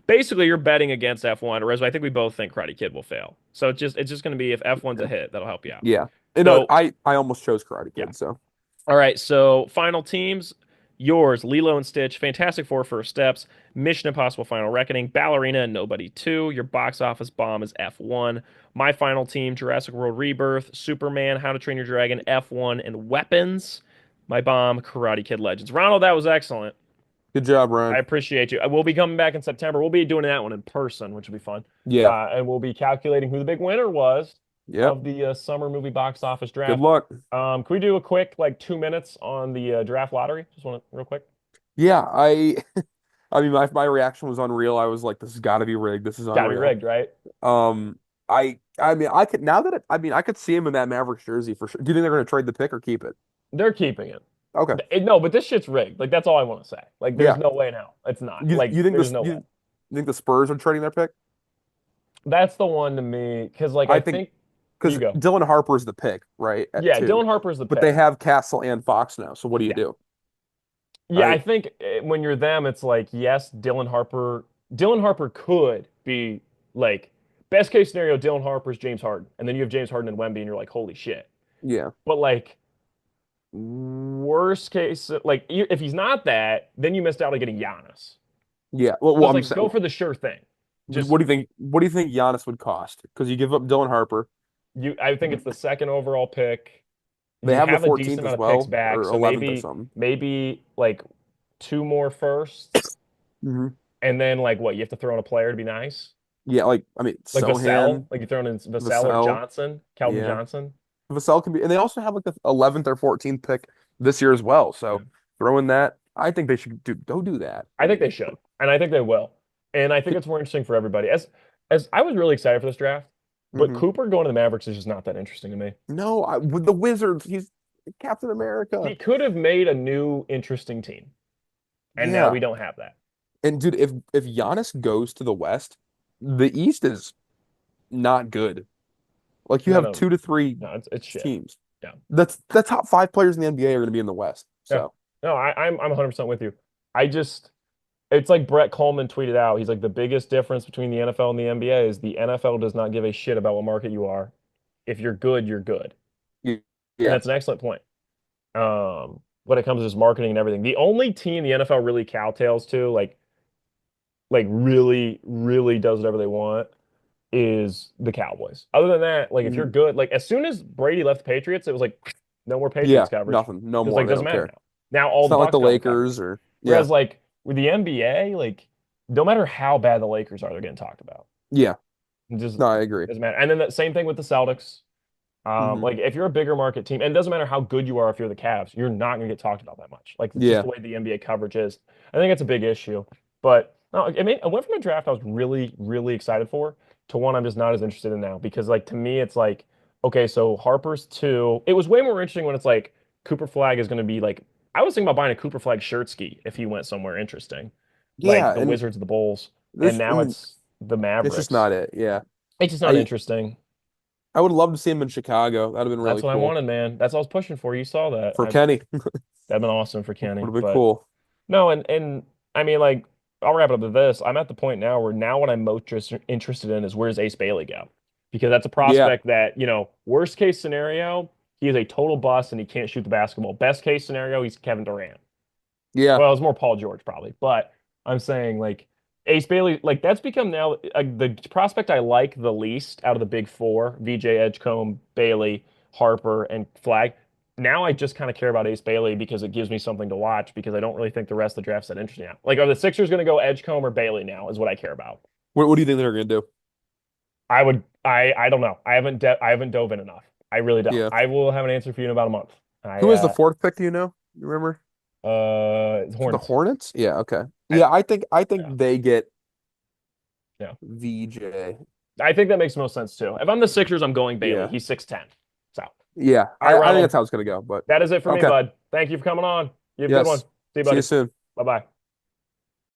[SPEAKER 1] basically you're betting against F1, whereas I think we both think Karate Kid will fail. So it's just going to be if F1's a
[SPEAKER 2] Yeah.
[SPEAKER 1] hit, that'll help you out.
[SPEAKER 2] Yeah. And no,
[SPEAKER 1] So
[SPEAKER 2] I almost chose Karate
[SPEAKER 1] yeah.
[SPEAKER 2] Kid, so
[SPEAKER 1] All right, so final teams. Yours, Lilo and Stitch, Fantastic Four First Steps, Mission Impossible Final Reckoning, Ballerina, and Nobody 2. Your box office bomb is F1. My final team, Jurassic World Rebirth, Superman, How to Train Your Dragon, F1, and Weapons. My bomb, Karate Kid Legends. Ronald, that was excellent.
[SPEAKER 2] good job,
[SPEAKER 1] I
[SPEAKER 2] Ryan.
[SPEAKER 1] appreciate you. We'll be coming back in September. We'll be doing that one in person, which will be fun.
[SPEAKER 2] Yeah.
[SPEAKER 1] And we'll be calculating who the big winner was
[SPEAKER 2] Yep.
[SPEAKER 1] of the summer movie box office
[SPEAKER 2] Good
[SPEAKER 1] draft.
[SPEAKER 2] luck.
[SPEAKER 1] Can we do a quick, like 2 minutes on the draft lottery? Just want to, real quick.
[SPEAKER 2] Yeah, I I mean my reaction was unreal. I was like, this has got to be rigged. This is
[SPEAKER 1] Got to be
[SPEAKER 2] unreal.
[SPEAKER 1] rigged, right?
[SPEAKER 2] I mean I could now that I mean I could see him in that Mavericks jersey for sure. Do you think they're going to trade the pick or keep it?
[SPEAKER 1] They're keeping it.
[SPEAKER 2] Okay.
[SPEAKER 1] No, but this shit's rigged. Like that's all I want to say. Like there's
[SPEAKER 2] Yeah.
[SPEAKER 1] no way in hell it's not. Like
[SPEAKER 2] You think
[SPEAKER 1] there's
[SPEAKER 2] this
[SPEAKER 1] no way.
[SPEAKER 2] you think the Spurs are trading their pick?
[SPEAKER 1] That's the one to me because like
[SPEAKER 2] I
[SPEAKER 1] I
[SPEAKER 2] think
[SPEAKER 1] think you
[SPEAKER 2] because
[SPEAKER 1] go.
[SPEAKER 2] Dylan Harper's the pick, right? At
[SPEAKER 1] Yeah,
[SPEAKER 2] two.
[SPEAKER 1] Dylan Harper's the
[SPEAKER 2] But they
[SPEAKER 1] pick.
[SPEAKER 2] have Castle and Fox now. So what do you
[SPEAKER 1] Yeah.
[SPEAKER 2] do?
[SPEAKER 1] Yeah, I
[SPEAKER 2] Right?
[SPEAKER 1] think when you're them, it's like, yes, Dylan Harper. Dylan Harper could be like best case scenario, Dylan Harper's James Harden. And then you have James Harden and Wemby, and you're like, holy shit.
[SPEAKER 2] Yeah.
[SPEAKER 1] But like worst case, like if he's not that, then you missed out on getting Giannis.
[SPEAKER 2] Yeah.
[SPEAKER 1] So
[SPEAKER 2] Well,
[SPEAKER 1] it's
[SPEAKER 2] I'm
[SPEAKER 1] like go
[SPEAKER 2] saying,
[SPEAKER 1] for the sure thing. Just
[SPEAKER 2] what do you think? What do you think Giannis would cost? Because you give up Dylan Harper.
[SPEAKER 1] I think it's the second overall pick.
[SPEAKER 2] They
[SPEAKER 1] You
[SPEAKER 2] have the
[SPEAKER 1] have a decent
[SPEAKER 2] 14th as
[SPEAKER 1] amount of picks
[SPEAKER 2] well,
[SPEAKER 1] back,
[SPEAKER 2] or
[SPEAKER 1] so
[SPEAKER 2] 11th or
[SPEAKER 1] maybe
[SPEAKER 2] something.
[SPEAKER 1] like two more firsts,
[SPEAKER 2] Hmm.
[SPEAKER 1] and then like what you have to throw in a player to be nice.
[SPEAKER 2] Yeah, like I mean,
[SPEAKER 1] Like Vassell,
[SPEAKER 2] Sohan,
[SPEAKER 1] like you throw in Vassell or
[SPEAKER 2] Vassell.
[SPEAKER 1] Johnson, Keldon
[SPEAKER 2] Yeah,
[SPEAKER 1] Johnson.
[SPEAKER 2] Vassell can be, and they also have like the 11th or 14th pick this year as well.
[SPEAKER 1] Yeah.
[SPEAKER 2] So throw in that. I think they should do. Don't do that. I
[SPEAKER 1] I think they
[SPEAKER 2] mean,
[SPEAKER 1] should, and I think they will, and I think it's more interesting for everybody. As I was really excited for this draft, but
[SPEAKER 2] mhm.
[SPEAKER 1] Cooper going to the Mavericks is just not that interesting to me.
[SPEAKER 2] No, with the Wizards, he's Captain
[SPEAKER 1] He
[SPEAKER 2] America.
[SPEAKER 1] could have made a new interesting team, and now
[SPEAKER 2] Yeah,
[SPEAKER 1] we don't have that.
[SPEAKER 2] and dude, if Giannis goes to the West, the East is not good. Like you
[SPEAKER 1] No,
[SPEAKER 2] have
[SPEAKER 1] no,
[SPEAKER 2] two to three
[SPEAKER 1] no, it's shit.
[SPEAKER 2] teams.
[SPEAKER 1] Yeah,
[SPEAKER 2] That's the top five players in the NBA are going to be in the West.
[SPEAKER 1] yeah.
[SPEAKER 2] So
[SPEAKER 1] No, I'm 100% with you. I just it's like Brett Coleman tweeted out. He's like the biggest difference between the NFL and the NBA is the NFL does not give a shit about what market you are. If you're good, you're good.
[SPEAKER 2] y-
[SPEAKER 1] And
[SPEAKER 2] yeah,
[SPEAKER 1] that's an excellent point. When it comes to just marketing and everything. The only team the NFL really cowtails to, like really, really does whatever they want is the Cowboys. Other than that, like if you're
[SPEAKER 2] mhm,
[SPEAKER 1] good, like as soon as Brady left the Patriots, it was like no more
[SPEAKER 2] yeah,
[SPEAKER 1] Patriots coverage.
[SPEAKER 2] nothing, no
[SPEAKER 1] Because
[SPEAKER 2] more.
[SPEAKER 1] like
[SPEAKER 2] They
[SPEAKER 1] doesn't
[SPEAKER 2] don't
[SPEAKER 1] matter
[SPEAKER 2] care.
[SPEAKER 1] now. Now all
[SPEAKER 2] It's
[SPEAKER 1] the
[SPEAKER 2] not like
[SPEAKER 1] Bucks
[SPEAKER 2] the
[SPEAKER 1] got the coverage.
[SPEAKER 2] Lakers or yeah,
[SPEAKER 1] Whereas like with the NBA, like no matter how bad the Lakers are, they're getting talked about.
[SPEAKER 2] yeah.
[SPEAKER 1] It just
[SPEAKER 2] No, I agree.
[SPEAKER 1] doesn't matter. And then the same thing with the Celtics.
[SPEAKER 2] Hmm.
[SPEAKER 1] Like if you're a bigger market team, and it doesn't matter how good you are if you're the Cavs, you're not going to get talked about that much. Like it's just
[SPEAKER 2] Yeah,
[SPEAKER 1] the way the NBA coverage is. I think it's a big issue. But no, I went from a draft I was really, really excited for to one I'm just not as interested in now because like to me it's like okay, so Harper's two. It was way more interesting when it's like Cooper Flag is going to be like I was thinking about buying a Cooper Flag shirt ski if he went somewhere interesting, like
[SPEAKER 2] yeah,
[SPEAKER 1] the
[SPEAKER 2] and
[SPEAKER 1] Wizards, the Bulls, and
[SPEAKER 2] there's, I
[SPEAKER 1] now
[SPEAKER 2] mean,
[SPEAKER 1] it's the
[SPEAKER 2] it's just
[SPEAKER 1] Mavericks.
[SPEAKER 2] not it. Yeah,
[SPEAKER 1] It's just not
[SPEAKER 2] I
[SPEAKER 1] interesting.
[SPEAKER 2] I would love to see him in Chicago. That'd have been
[SPEAKER 1] That's
[SPEAKER 2] really
[SPEAKER 1] what I
[SPEAKER 2] cool
[SPEAKER 1] wanted, man. That's what I was pushing for. You saw that.
[SPEAKER 2] for Kenny.
[SPEAKER 1] That'd been awesome for
[SPEAKER 2] Would
[SPEAKER 1] Kenny.
[SPEAKER 2] have been
[SPEAKER 1] But
[SPEAKER 2] cool.
[SPEAKER 1] no, and I mean, like, I'll wrap it up with this. I'm at the point now where now what I'm most interested in is where's Ace Bailey go? Because that's a
[SPEAKER 2] Yeah,
[SPEAKER 1] prospect that, worst case scenario, he is a total bust and he can't shoot the basketball. Best case scenario, he's Kevin Durant.
[SPEAKER 2] yeah,
[SPEAKER 1] Well, it's more Paul George probably, but I'm saying like Ace Bailey, like that's become now the prospect I like the least out of the big four: VJ, Edgecombe, Bailey, Harper, and Flag. Now I just kind of care about Ace Bailey because it gives me something to watch because I don't really think the rest of the draft's that interesting now. Like, are the Sixers going to go Edgecombe or Bailey now? Is what I care about.
[SPEAKER 2] what do you think they're gonna do?
[SPEAKER 1] I don't know. I haven't dove in enough. I really don't.
[SPEAKER 2] Yeah,
[SPEAKER 1] I will have an answer for you in about a month. I
[SPEAKER 2] who is the fourth pick? Do you know? You remember for the
[SPEAKER 1] Hornets.
[SPEAKER 2] Hornets? Yeah, okay.
[SPEAKER 1] I,
[SPEAKER 2] Yeah, I think
[SPEAKER 1] yeah.
[SPEAKER 2] they get
[SPEAKER 1] Yeah.
[SPEAKER 2] VJ.
[SPEAKER 1] I think that makes the most sense too. If I'm the Sixers, I'm going Bailey.
[SPEAKER 2] Yeah.
[SPEAKER 1] He's 6'10". So,
[SPEAKER 2] Yeah.
[SPEAKER 1] all right,
[SPEAKER 2] I think
[SPEAKER 1] Ronald,
[SPEAKER 2] that's how it's gonna go. But
[SPEAKER 1] that is it for me,
[SPEAKER 2] okay.
[SPEAKER 1] bud. Thank you for coming on. You have a good one.
[SPEAKER 2] Yes.
[SPEAKER 1] See you,
[SPEAKER 2] See you
[SPEAKER 1] buddy.
[SPEAKER 2] soon.
[SPEAKER 1] Bye bye.